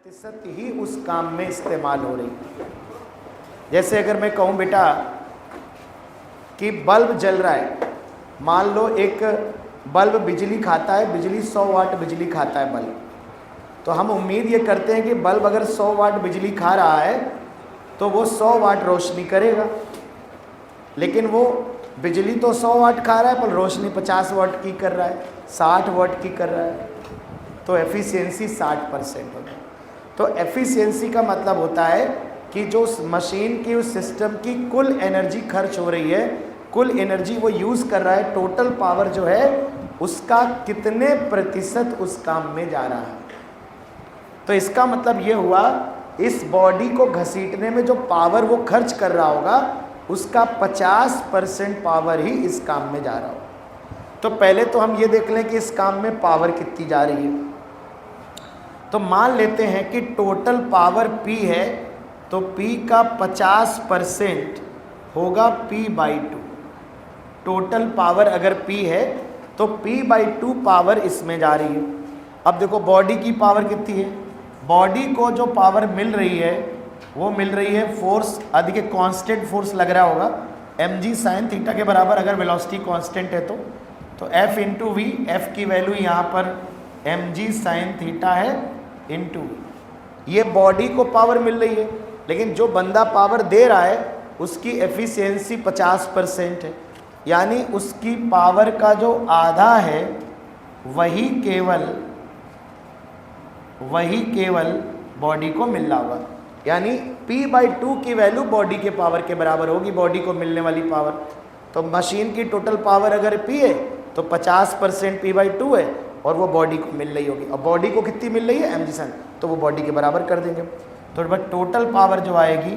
प्रतिशत ही उस काम में इस्तेमाल हो रही। जैसे अगर मैं कहूँ बेटा कि बल्ब जल रहा है, मान लो एक बल्ब बिजली खाता है, बिजली 100 वाट बिजली खाता है बल्ब, तो हम उम्मीद ये करते हैं कि बल्ब अगर 100 वाट बिजली खा रहा है तो वो 100 वाट रोशनी करेगा, लेकिन वो बिजली तो 100 वाट खा रहा है पर रोशनी 50 वाट की कर रहा है, 60 वाट की कर रहा है, तो एफिशिएंसी 60% होता है। तो एफिशिएंसी का मतलब होता है कि जो मशीन की, उस सिस्टम की कुल एनर्जी खर्च हो रही है, कुल एनर्जी वो यूज़ कर रहा है, टोटल पावर जो है उसका कितने प्रतिशत उस काम में जा रहा है। तो इसका मतलब ये हुआ, इस बॉडी को घसीटने में जो पावर वो खर्च कर रहा होगा उसका 50% पावर ही इस काम में जा रहा होगा। तो पहले तो हम ये देख लें कि इस काम में पावर कितनी जा रही है। तो मान लेते हैं कि टोटल पावर P है, तो P का 50% होगा P/2। टोटल पावर अगर P है तो P/2 पावर इसमें जा रही है। अब देखो बॉडी की पावर कितनी है, बॉडी को जो पावर मिल रही है वो मिल रही है फोर्स, अधिक कांस्टेंट फोर्स लग रहा होगा mg sin थीटा के बराबर, अगर वेलोसिटी कांस्टेंट है तो F इंटू वी, F की वैल्यू यहाँ पर mg sin थीटा है इंटू, ये बॉडी को पावर मिल रही है, लेकिन जो बंदा पावर दे रहा है उसकी एफिशिएंसी 50% है, यानी उसकी पावर का जो आधा है वही केवल बॉडी को मिल रहा होगा। यानी P/2 की वैल्यू बॉडी के पावर के बराबर होगी, बॉडी को मिलने वाली पावर। तो मशीन की टोटल पावर अगर P है तो 50% P/2 है और वो बॉडी को मिल रही होगी, और बॉडी को कितनी मिल रही है mg sin, तो वो बॉडी के बराबर कर देंगे। तो टोटल पावर जो आएगी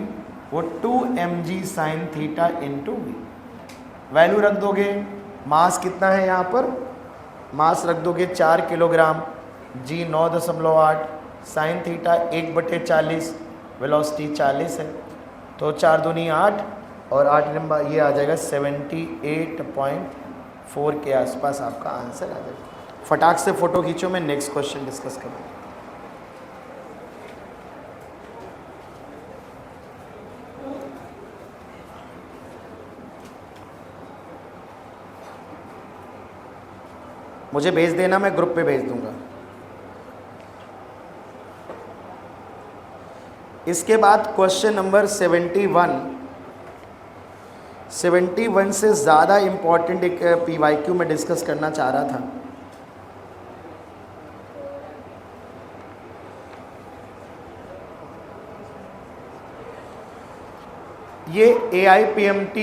वो 2mg sin theta into V. Value रख दोगे, मास कितना है यहाँ पर, मास रख दोगे 4 kilogram, g 9.8, sine theta 1/40, velocity 40 है, तो 4 दूनी 8 और 8 नंबर ये आ जाएगा 78.4 के आसपास आपका आंसर आ जाएगा। फटाक से फोटो खींचो, मैं नेक्स्ट क्वेश्चन डिस्कस करूँ। मुझे भेज देना, मैं ग्रुप पे भेज दूंगा। इसके बाद क्वेश्चन नंबर 71 से ज़्यादा इम्पॉर्टेंट एक PYQ में डिस्कस करना चाह रहा था। ये AIPMT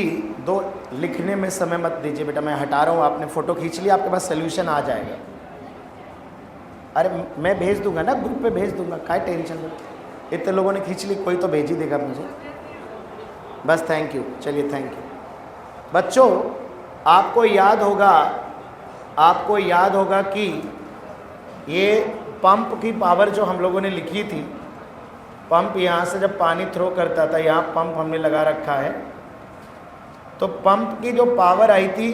2 लिखने में समय मत दीजिए बेटा, मैं हटा रहा हूँ, आपने फ़ोटो खींच लिया, आपके पास सोल्यूशन आ जाएगा। अरे मैं भेज दूंगा ना, ग्रुप पे भेज दूंगा, काय टेंशन लो, इतने लोगों ने खींच ली, कोई तो भेज ही देगा मुझे। बस थैंक यू, चलिए थैंक यू। बच्चों आपको याद होगा कि ये पंप की पावर जो हम लोगों ने लिखी थी, पंप यहाँ से जब पानी थ्रो करता था, यहाँ पंप हमने लगा रखा है, तो पंप की जो पावर आई थी,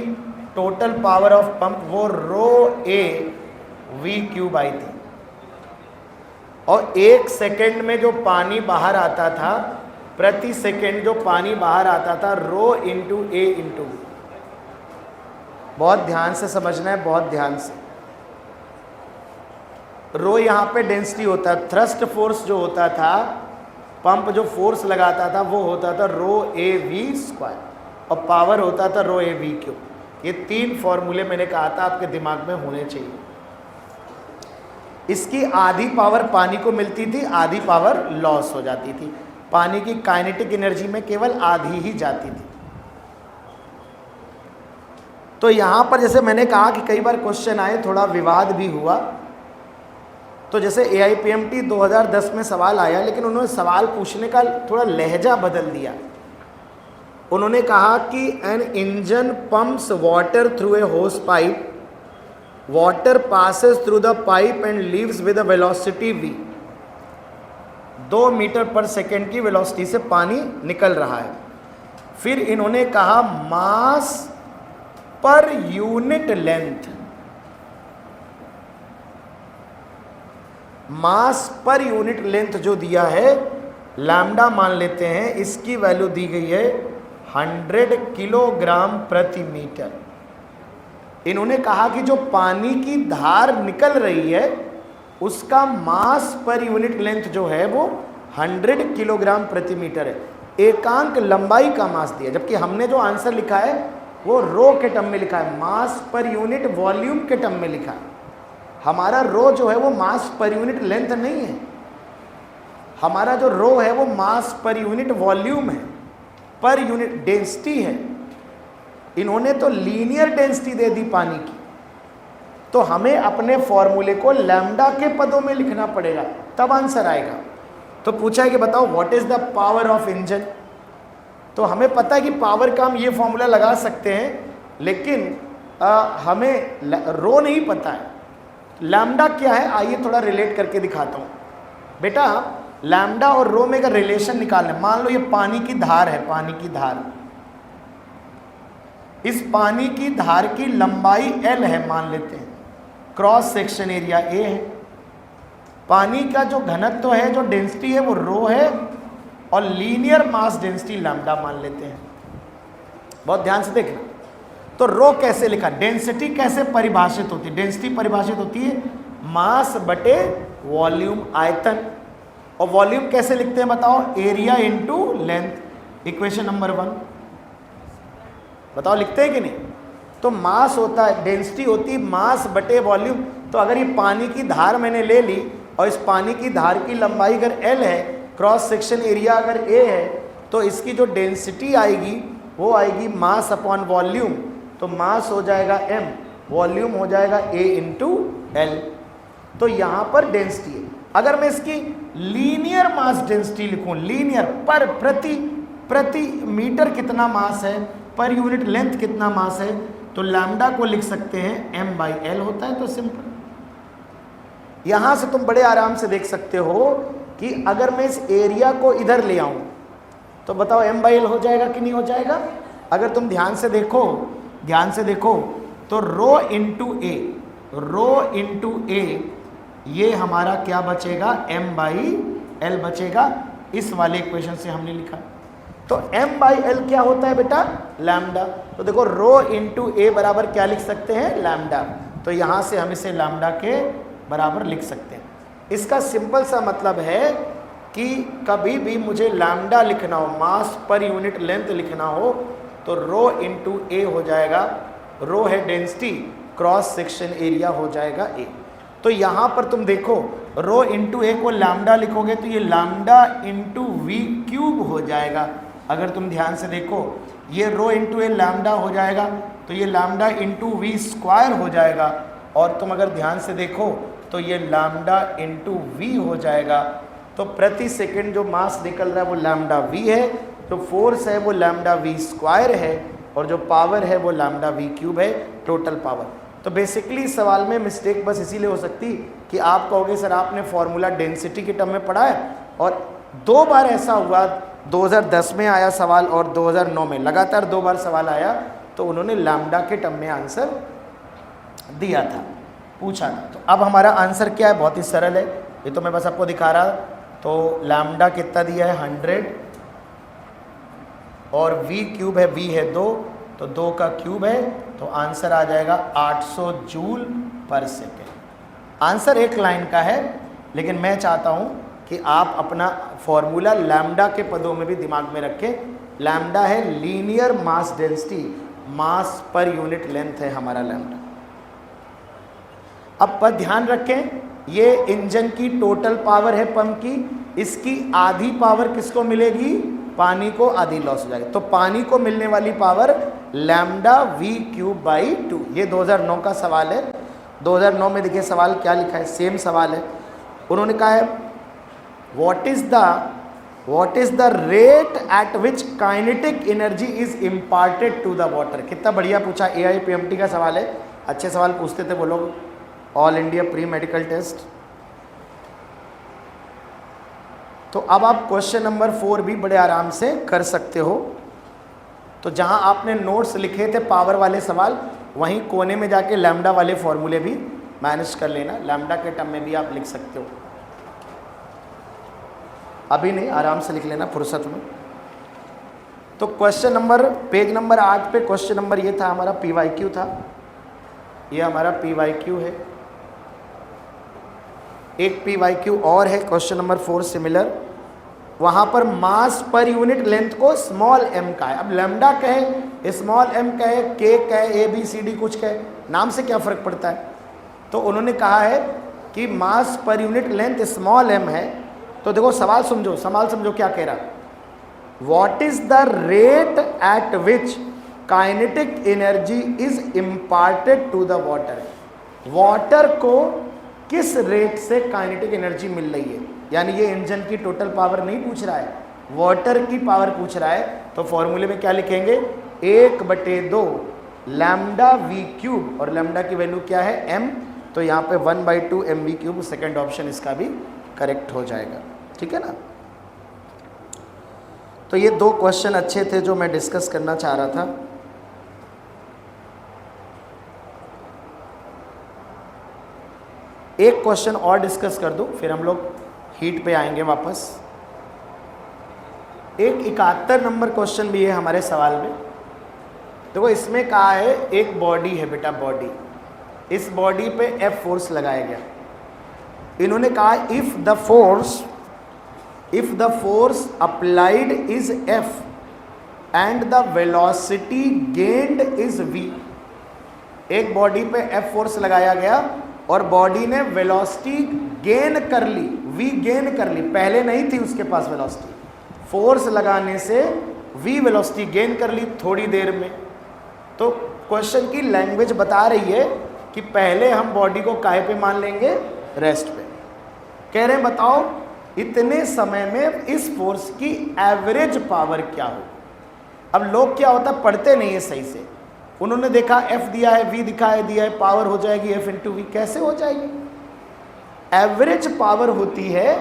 टोटल पावर ऑफ पंप, वो ρAV³ आई थी, और 1 सेकेंड में जो पानी बाहर आता था, प्रति सेकेंड जो पानी बाहर आता था, ρ इंटू A इंटू। बहुत ध्यान से समझना है, बहुत ध्यान से। रो यहाँ पे डेंसिटी होता है, थ्रस्ट फोर्स जो होता था, पंप जो फोर्स लगाता था वो होता था ρAV², और पावर होता था ρAV³। ये 3 फॉर्मूले मैंने कहा था आपके दिमाग में होने चाहिए। इसकी आधी पावर पानी को मिलती थी, आधी पावर लॉस हो जाती थी, पानी की काइनेटिक एनर्जी में केवल आधी ही जाती थी। तो यहाँ पर जैसे मैंने कहा कि कई बार क्वेश्चन आए, थोड़ा विवाद भी हुआ। तो जैसे AIPMT 2010 में सवाल आया, लेकिन उन्होंने सवाल पूछने का थोड़ा लहजा बदल दिया। उन्होंने कहा कि an engine pumps water through a hose pipe, water passes through the pipe and leaves with a velocity v। 2 metre पर सेकेंड की वेलोसिटी से पानी निकल रहा है। फिर इन्होंने कहा मास पर यूनिट लेंथ, मास पर यूनिट लेंथ जो दिया है लैम्डा मान लेते हैं, इसकी वैल्यू दी गई है 100 किलोग्राम प्रति मीटर। इन्होंने कहा कि जो पानी की धार निकल रही है उसका मास पर यूनिट लेंथ जो है वो 100 किलोग्राम प्रति मीटर है। एकांक लंबाई का मास दिया, जबकि हमने जो आंसर लिखा है वो रो के टर्म में लिखा है, मास पर यूनिट वॉल्यूम के टर्म में लिखा है। हमारा रो जो है वो मास पर यूनिट लेंथ नहीं है, हमारा जो रो है वो मास पर यूनिट वॉल्यूम है, पर यूनिट डेंसिटी है। इन्होंने तो लीनियर डेंसिटी दे दी पानी की, तो हमें अपने फॉर्मूले को लैम्डा के पदों में लिखना पड़ेगा, तब आंसर आएगा। तो पूछा है कि बताओ what is the power of engine. तो हमें पता है कि पावर का हम ये फॉर्मूला लगा सकते हैं, लेकिन हमें रो नहीं पता है। लैम्डा क्या है, आइए थोड़ा रिलेट करके दिखाता हूँ। बेटा लैम्डा और रो में का रिलेशन निकालना है। मान लो ये पानी की धार है, पानी की धार, इस पानी की धार की लंबाई L है मान लेते हैं, क्रॉस सेक्शन एरिया A है, पानी का जो घनत्व है, जो डेंसिटी है वो रो है, और लीनियर मास डेंसिटी लैम्डा मान लेते हैं। बहुत ध्यान से देखना। तो रो कैसे लिखा, डेंसिटी कैसे परिभाषित होती है, डेंसिटी परिभाषित होती है मास बटे वॉल्यूम, आयतन। और वॉल्यूम कैसे लिखते हैं बताओ, area into length, equation number 1। बताओ लिखते हैं कि नहीं। तो मास होता है, डेंसिटी होती है मास बटे वॉल्यूम। तो अगर ये पानी की धार मैंने ले ली और इस पानी की धार की लंबाई अगर L है, क्रॉस सेक्शन एरिया अगर A है, तो इसकी जो डेंसिटी आएगी वो आएगी मास अपॉन वॉल्यूम। तो मास हो जाएगा m, वॉल्यूम हो जाएगा A इंटू L। तो यहाँ पर डेंसिटी है। अगर मैं इसकी लीनियर मास डेंसिटी लिखूँ, लीनियर पर प्रति मीटर कितना मास है, पर यूनिट लेंथ कितना मास है, तो लैम्डा को लिख सकते हैं m/L होता है। तो सिंपल। यहाँ से तुम बड़े आराम से देख सकते हो कि अगर मैं इस एरिया को इधर ले आऊँ तो बताओ m/L हो जाएगा कि नहीं हो जाएगा। अगर तुम ध्यान से देखो तो रो इंटू ए, ये हमारा क्या बचेगा, m/L बचेगा। इस वाले इक्वेशन से हमने लिखा। तो m/L क्या होता है बेटा, लैम्डा। तो देखो रो इंटू ए बराबर क्या लिख सकते हैं, लैम्डा। तो यहाँ से हम इसे लैम्डा के बराबर लिख सकते हैं। इसका सिंपल सा मतलब है कि कभी भी मुझे लैम्डा लिखना हो, मास पर यूनिट लेंथ लिखना हो, तो रो इंटू ए हो जाएगा। रो है डेंसिटी, क्रॉस सेक्शन एरिया हो जाएगा ए। तो यहाँ पर तुम देखो रो इंटू ए को लैम्डा लिखोगे तो ये लैम्डा इंटू वी क्यूब हो जाएगा। अगर तुम ध्यान से देखो ये रो इंटू ए लैम्डा हो जाएगा, तो ये लैम्डा इंटू वी स्क्वायर हो जाएगा। और तुम अगर ध्यान से देखो तो ये लैम्डा इंटू वी हो जाएगा। तो प्रति सेकंड जो मास निकल रहा है वो लैम्डा वी है, जो फोर्स है वो लैम्डा वी स्क्वायर है, और जो पावर है वो लैम्डा वी क्यूब है, टोटल पावर। तो बेसिकली सवाल में मिस्टेक बस इसीलिए हो सकती कि आप कहोगे सर आपने फॉर्मूला डेंसिटी के टर्म में पढ़ा है, और 2 बार ऐसा हुआ, 2010 में आया सवाल और 2009 में, लगातार 2 बार सवाल आया, तो उन्होंने लैम्डा के टर्म में आंसर दिया था, पूछा था। तो अब हमारा आंसर क्या है, बहुत ही सरल है, ये तो मैं बस आपको दिखा रहा। तो लैम्डा कितना दिया है 100, और वी क्यूब है, वी है 2, तो 2 का क्यूब है, तो आंसर आ जाएगा 800 जूल पर सेकेंड। आंसर एक लाइन का है, लेकिन मैं चाहता हूँ कि आप अपना फॉर्मूला लैम्डा के पदों में भी दिमाग में रखें। लैम्डा है लीनियर मास डेंसिटी, मास पर यूनिट लेंथ है हमारा लैम्डा। अब पर ध्यान रखें, ये इंजन की टोटल पावर है पंप की, इसकी आधी पावर किसको मिलेगी, पानी को आधी लॉस हो जाएगी। तो पानी को मिलने वाली power lambda V cube by 2। ये 2009 का सवाल है। 2009 में देखिए सवाल क्या लिखा है, सेम सवाल है। उन्होंने कहा है what is the rate at which kinetic energy is imparted to the water. कितना बढ़िया पूछा, AIPMT का सवाल है। अच्छे सवाल पूछते थे वो लोग, all India pre medical test. तो अब आप क्वेश्चन नंबर 4 भी बड़े आराम से कर सकते हो। तो जहां आपने नोट्स लिखे थे पावर वाले सवाल, वहीं कोने में जाके लैम्डा वाले फॉर्मूले भी मैनेज कर लेना, लैम्डा के टर्म में भी आप लिख सकते हो। अभी नहीं, आराम से लिख लेना फुर्सत में। तो क्वेश्चन नंबर, पेज नंबर 8 पे क्वेश्चन नंबर ये था हमारा, PYQ था, ये हमारा PYQ है। एक PYQ और है क्वेश्चन नंबर 4 सिमिलर, वहाँ पर मास पर यूनिट लेंथ को स्मॉल m का है। अब लैम्डा कहे, स्मॉल m कहे, k कहे, ABCD कुछ कहे, नाम से क्या फ़र्क पड़ता है। तो उन्होंने कहा है कि मास per unit length small m है। तो देखो सवाल समझो क्या कह रहा है। What is the rate at which kinetic energy is imparted to the water? Water को किस रेट से काइनेटिक एनर्जी मिल रही है, यानी ये इंजन की टोटल पावर नहीं पूछ रहा है, वाटर की पावर पूछ रहा है। तो फॉर्मूले में क्या लिखेंगे, 1/2 लैम्डा वी क्यूब, और लैम्डा की वैल्यू क्या है m, तो यहाँ पे 1/2 mv क्यूब, सेकेंड ऑप्शन इसका भी करेक्ट हो जाएगा। ठीक है ना। तो ये 2 क्वेश्चन अच्छे थे जो मैं डिस्कस करना चाह रहा था। एक क्वेश्चन और डिस्कस कर दूं, फिर हम लोग हीट पे आएंगे वापस। एक 71 नंबर क्वेश्चन भी है हमारे सवाल में। देखो इसमें कहा है एक बॉडी है बेटा, बॉडी, इस बॉडी पे F फोर्स लगाया गया। इन्होंने कहा if the force applied is F and the velocity gained is V। एक बॉडी पे F फोर्स लगाया गया और बॉडी ने वेलोसिटी गेन कर ली, V गेन कर ली, पहले नहीं थी उसके पास वेलोसिटी, फोर्स लगाने से V वेलोसिटी गेन कर ली थोड़ी देर में। तो क्वेश्चन की लैंग्वेज बता रही है कि पहले हम बॉडी को काहे पे मान लेंगे, रेस्ट पे। कह रहे हैं बताओ इतने समय में इस फोर्स की एवरेज पावर क्या हो। अब लोग क्या होता है, पढ़ते नहीं है सही से। उन्होंने देखा F दिया है, V दिया है, पावर हो जाएगी F इंटू V। कैसे हो जाएगी, एवरेज पावर होती है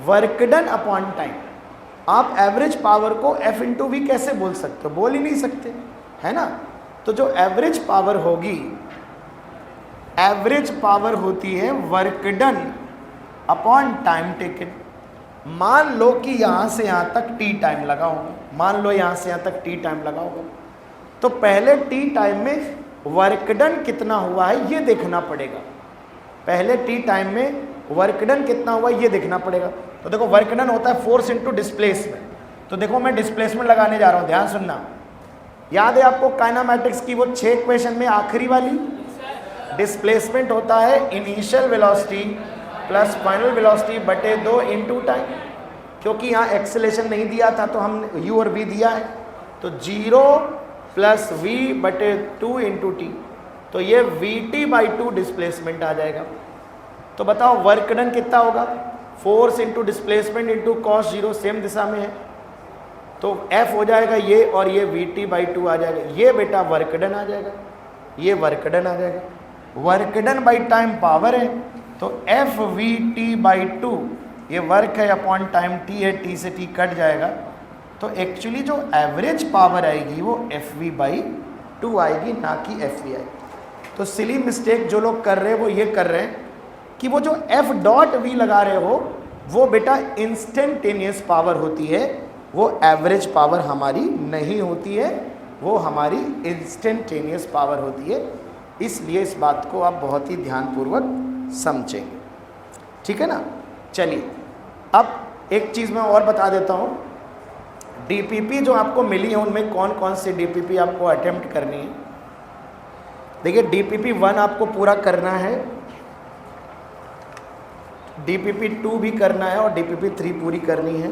वर्क डन अपॉन टाइम। आप एवरेज पावर को F इंटू V कैसे बोल सकते हो, बोल ही नहीं सकते, है ना। तो जो एवरेज पावर होगी, एवरेज पावर होती है work done upon time taken. मान लो कि यहाँ से यहाँ तक T टाइम लगा होगा, मान लो यहाँ से यहाँ तक T टाइम लगा होगा, तो पहले T टाइम में वर्क डन कितना हुआ है ये देखना पड़ेगा। पहले T टाइम में वर्क डन कितना हुआ ये देखना पड़ेगा। तो देखो वर्क डन होता है फोर्स इनटू डिस्प्लेसमेंट। तो देखो मैं डिस्प्लेसमेंट लगाने जा रहा हूँ, ध्यान सुनना। याद है आपको काइनेमैटिक्स की वो 6 इक्वेशन में आखिरी वाली, डिस्प्लेसमेंट होता है initial velocity plus final velocity बटे 2 इंटू टाइम। क्योंकि यहाँ एक्सेलेरेशन नहीं दिया था तो हम u और v दिया है, तो 0 प्लस v बटे 2 इंटू टी, तो ये vt/2 डिस्प्लेसमेंट आ जाएगा। तो बताओ वर्क डन कितना होगा, force into displacement into cos 0, same दिशा में है, तो f हो जाएगा ये, और ये vt/2 आ जाएगा। ये बेटा वर्क डन आ जाएगा, ये वर्क डन आ जाएगा। Work done by time power है, तो FVT/2 ये वर्क है अपॉन टाइम T है, T से T कट जाएगा। तो एक्चुअली जो एवरेज पावर आएगी वो FV/2 आएगी, ना कि FV आएगी। तो सिली मिस्टेक जो लोग कर रहे हैं वो ये कर रहे हैं कि वो जो F.V लगा रहे हो वो बेटा इंस्टेंटेनियस पावर होती है, वो एवरेज पावर हमारी नहीं होती है, वो हमारी इंस्टेंटेनियस पावर होती है। इसलिए इस बात को आप बहुत ही ध्यानपूर्वक समझेंगे, ठीक है ना। चलिए अब एक चीज़ मैं और बता देता हूँ, डीपीपी जो आपको मिली है उनमें कौन कौन सी डीपीपी आपको अटेम्प्ट करनी है। देखिए डीपीपी 1 आपको पूरा करना है, डीपीपी 2 भी करना है, और डीपीपी 3 पूरी करनी है।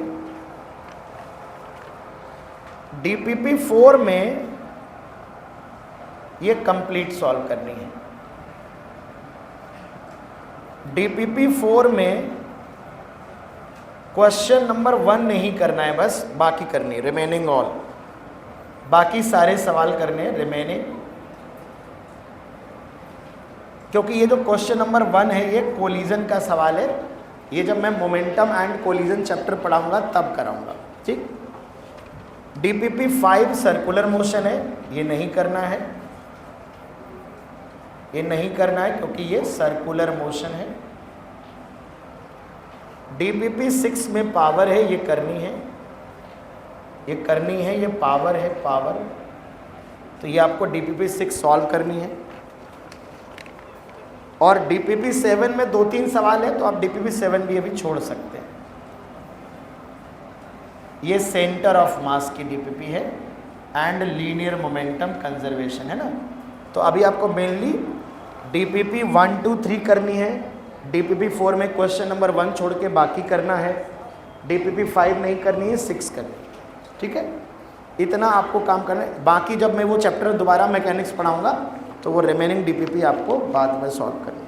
डीपीपी 4 में ये कंप्लीट सॉल्व करनी है। डीपीपी 4 में क्वेश्चन नंबर 1 नहीं करना है, बस बाकी करनी है, रिमेनिंग ऑल, बाकी सारे सवाल करने हैं रिमेनिंग। क्योंकि ये जो क्वेश्चन नंबर 1 है ये कोलिजन का सवाल है, ये जब मैं मोमेंटम एंड कोलिजन चैप्टर पढ़ाऊंगा तब कराऊंगा, ठीक। डीपीपी 5 सर्कुलर मोशन है, ये नहीं करना है, ये नहीं करना है क्योंकि ये सर्कुलर मोशन है। DPP 6 में पावर है, ये करनी है, ये करनी है, ये पावर है, पावर। तो ये आपको DPP 6 सॉल्व करनी है। और DPP 7 में 2-3 सवाल है, तो आप DPP 7 भी अभी छोड़ सकते हैं। ये सेंटर ऑफ मास की DPP है एंड लीनियर मोमेंटम कंजर्वेशन है ना। तो अभी आपको मेनली DPP 1, 2, 3 करनी है। DPP 4 में क्वेश्चन नंबर 1 छोड़ के बाकी करना है। DPP 5 नहीं करनी है, 6 करनी है, ठीक है। इतना आपको काम करना है। बाकी जब मैं वो चैप्टर दोबारा मैकेनिक्स पढ़ाऊंगा तो वो रिमेनिंग DPP आपको बाद में सॉल्व करनी है।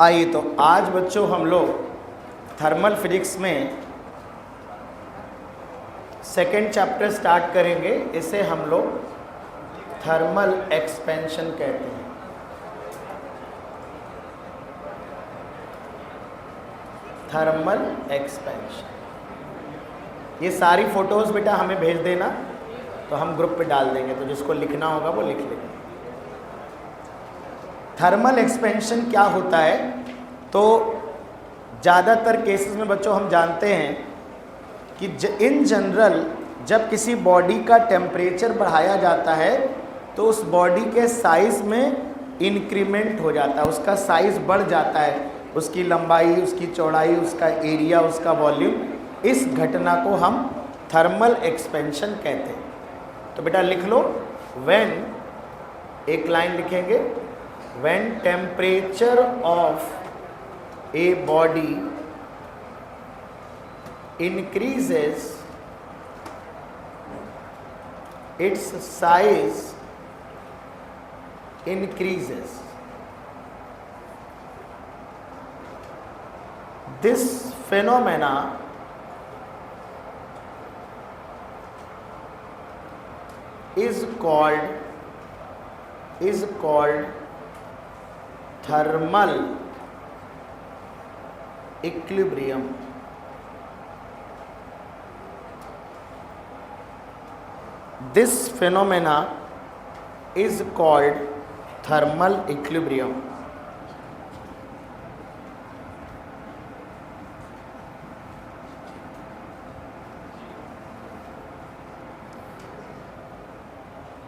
आइए तो आज बच्चों हम लोग थर्मल फिजिक्स में सेकेंड चैप्टर स्टार्ट करेंगे। इसे हम लोग थर्मल एक्सपेंशन कहते हैं। Thermal expansion. ये सारी फोटोज़ बेटा हमें भेज देना, तो हम ग्रुप पे डाल देंगे, तो जिसको लिखना होगा वो लिख लेगा। थर्मल एक्सपेंशन क्या होता है? तो ज़्यादातर केसेस में बच्चों हम जानते हैं कि इन जनरल जब किसी बॉडी का टेम्परेचर बढ़ाया जाता है तो उस बॉडी के साइज़ में इंक्रीमेंट हो जाता है, उसका साइज़ बढ़ जाता है, उसकी लंबाई, उसकी चौड़ाई, उसका एरिया, उसका वॉल्यूम। इस घटना को हम थर्मल एक्सपेंशन कहते हैं। तो बेटा लिख लो, व्हेन, एक लाइन लिखेंगे, when temperature of a body increases, its size increases. This phenomena is called thermal equilibrium. This phenomena is called thermal equilibrium.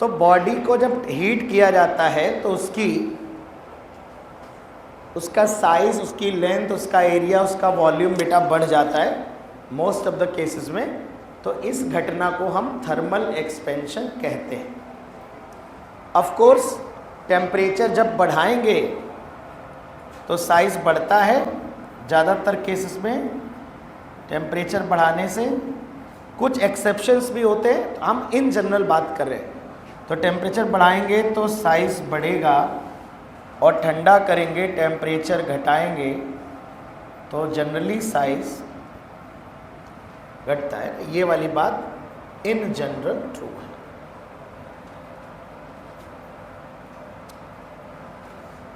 तो बॉडी को जब हीट किया जाता है तो उसका साइज, उसकी लेंथ, उसका एरिया, उसका वॉल्यूम बेटा बढ़ जाता है मोस्ट ऑफ द केसेस में। तो इस घटना को हम थर्मल एक्सपेंशन कहते हैं। ऑफ कोर्स टेम्परेचर जब बढ़ाएंगे तो साइज बढ़ता है ज़्यादातर केसेस में टेम्परेचर बढ़ाने से। कुछ एक्सेप्शंस भी होते हैं, तो हम इन जनरल बात कर रहे हैं। तो टेम्परेचर बढ़ाएंगे तो साइज बढ़ेगा और ठंडा करेंगे, टेम्परेचर घटाएंगे तो जनरली साइज घटता है। ये वाली बात इन जनरल ट्रू है।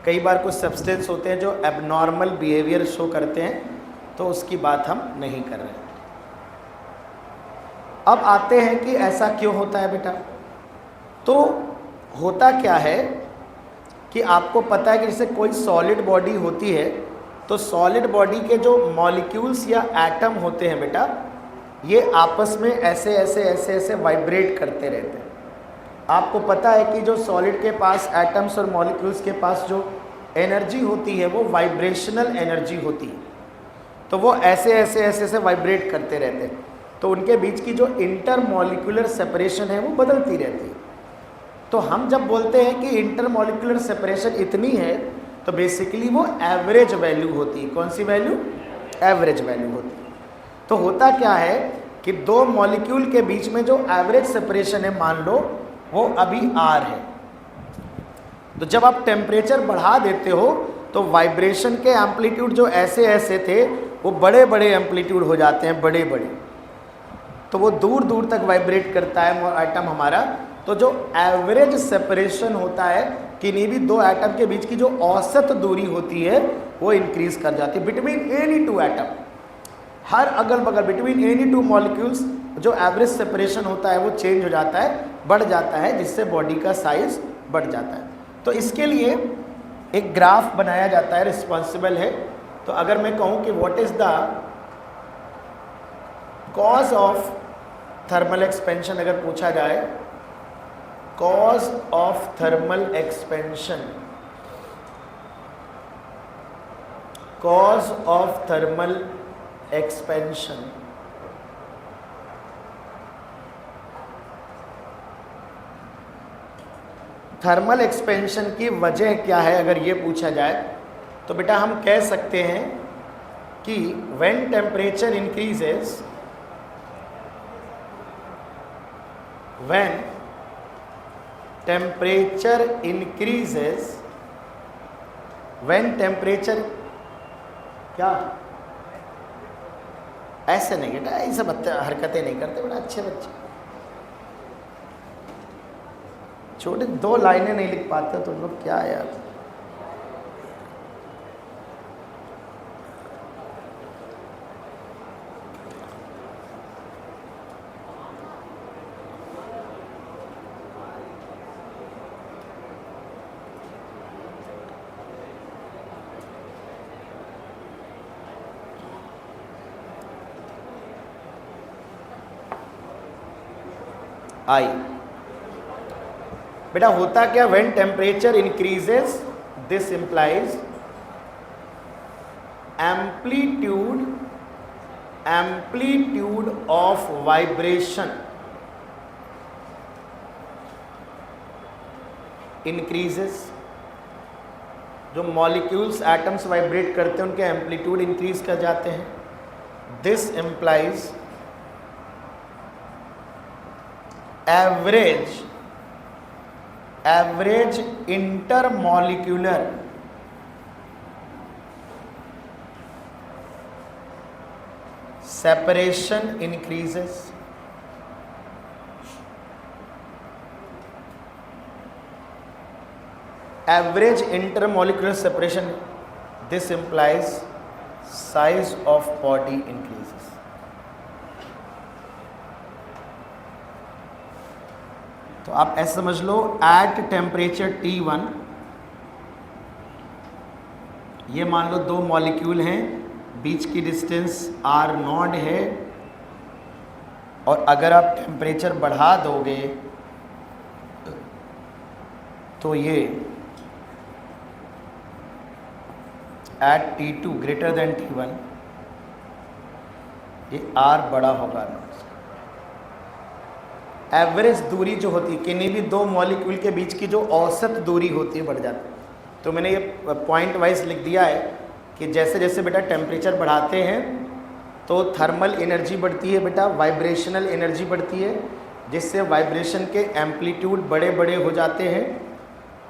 कई बार कुछ सब्सटेंस होते हैं जो एबनॉर्मल बिहेवियर शो करते हैं, तो उसकी बात हम नहीं कर रहे। अब आते हैं कि ऐसा क्यों होता है बेटा। तो होता क्या है कि आपको पता है कि जैसे कोई सॉलिड बॉडी होती है तो सॉलिड बॉडी के जो मॉलिक्यूल्स या एटम होते हैं बेटा, ये आपस में ऐसे ऐसे ऐसे ऐसे वाइब्रेट करते रहते हैं। आपको पता है कि जो सॉलिड के पास एटम्स और मॉलिक्यूल्स के पास जो एनर्जी होती है वो वाइब्रेशनल एनर्जी होती है। तो वो ऐसे ऐसे ऐसे ऐसे वाइब्रेट करते रहते हैं। तो उनके बीच की जो इंटर मॉलिक्यूलर सेपरेशन है वो बदलती रहती है। तो हम जब बोलते हैं कि इंटरमॉलिक्यूलर सेपरेशन इतनी है, तो बेसिकली वो एवरेज वैल्यू होती है। कौन सी वैल्यू? एवरेज वैल्यू होती है। तो होता क्या है कि दो मॉलिक्यूल के बीच में जो एवरेज सेपरेशन है, मान लो वो अभी R है, तो जब आप टेम्परेचर बढ़ा देते हो तो वाइब्रेशन के एम्पलीट्यूड जो ऐसे ऐसे थे वो बड़े बड़े एम्पलीट्यूड हो जाते हैं, बड़े बड़े, तो वो दूर दूर तक वाइब्रेट करता है एटम हमारा। तो जो एवरेज सेपरेशन होता है किन्हीं भी दो एटम के बीच की जो औसत दूरी होती है वो इंक्रीज कर जाती है बिटवीन एनी टू एटम। हर अगल बगल बिटवीन एनी टू मॉलिक्यूल्स जो एवरेज सेपरेशन होता है वो चेंज हो जाता है, बढ़ जाता है, जिससे बॉडी का साइज बढ़ जाता है। तो इसके लिए एक ग्राफ बनाया जाता है, रिस्पॉन्सिबल है। तो अगर मैं कहूँ कि what is the cause of thermal expansion, अगर पूछा जाए cause of thermal expansion, cause of thermal expansion, thermal expansion की वजह क्या है, अगर ये पूछा जाए तो बेटा हम कह सकते हैं कि when temperature increases, when temperature increases, when temperature, क्या ऐसे नहीं बेटा, ऐसे हरकतें नहीं करते बेटा, अच्छे बच्चे, छोटे दो लाइनें नहीं लिख पाते तुम लोग, क्या यार। आई बेटा होता क्या, when temperature increases this implies amplitude of vibration increases. जो मॉलिक्यूल्स एटम्स वाइब्रेट करते हैं उनके एम्पलीट्यूड इंक्रीज कर जाते हैं। This implies average intermolecular separation increases. Average intermolecular separation, this implies size of body increases. तो आप ऐसे समझ लो, एट टेम्परेचर T1, ये मान लो दो मॉलिक्यूल हैं, बीच की डिस्टेंस R0 है, और अगर आप टेम्परेचर बढ़ा दोगे तो ये eight T2 greater than T1 ये R बड़ा होगा। एवरेज दूरी जो होती है किन्हीं भी दो मॉलिक्यूल के बीच की जो औसत दूरी होती है बढ़ जाती है। तो मैंने ये पॉइंट वाइज लिख दिया है कि जैसे जैसे बेटा टेम्परेचर बढ़ाते हैं तो थर्मल एनर्जी बढ़ती है बेटा, वाइब्रेशनल एनर्जी बढ़ती है, जिससे वाइब्रेशन के एम्पलीट्यूड बड़े बड़े हो जाते हैं।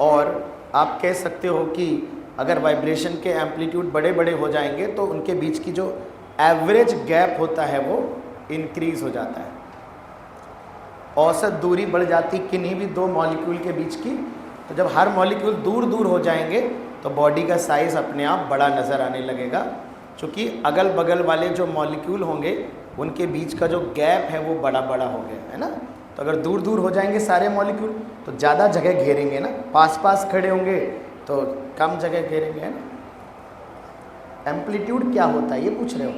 और आप कह सकते हो कि अगर वाइब्रेशन के एम्पलीट्यूड बड़े बड़े हो जाएंगे तो उनके बीच की जो एवरेज गैप होता है वो इंक्रीज हो जाता है, औसत दूरी बढ़ जाती किन्हीं भी दो मॉलिक्यूल के बीच की। तो जब हर मॉलिक्यूल दूर दूर हो जाएंगे तो बॉडी का साइज़ अपने आप बड़ा नज़र आने लगेगा, क्योंकि अगल बगल वाले जो मॉलिक्यूल होंगे उनके बीच का जो गैप है वो बड़ा बड़ा हो गया है ना। तो अगर दूर दूर हो जाएंगे सारे मॉलिक्यूल तो ज़्यादा जगह घेरेंगे ना, पास पास खड़े होंगे तो कम जगह घेरेंगे, है ना। एम्पलीट्यूड क्या होता है ये पूछ रहे हो,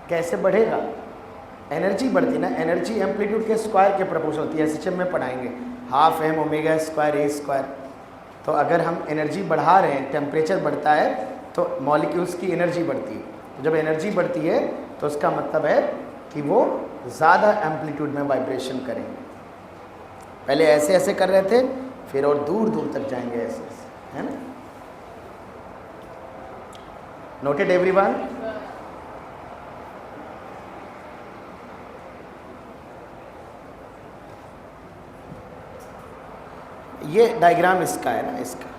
कैसे बढ़ेगा? एनर्जी बढ़ती ना, एनर्जी एम्पलीट्यूड के स्क्वायर के प्रोपोर्शनल होती है, एसएचएम में पढ़ाएंगे, हाफ एम ओमेगा स्क्वायर ए स्क्वायर। तो अगर हम एनर्जी बढ़ा रहे हैं, टेम्परेचर बढ़ता है तो मॉलिक्यूल्स की एनर्जी बढ़ती है। तो जब एनर्जी बढ़ती है तो उसका मतलब है कि वो ज़्यादा एम्पलीट्यूड में वाइब्रेशन करेंगे। पहले ऐसे ऐसे कर रहे थे, फिर और दूर दूर तक जाएंगे ऐसे ऐसे, है ना? Noted everyone? ये डायग्राम इसका है ना, इसका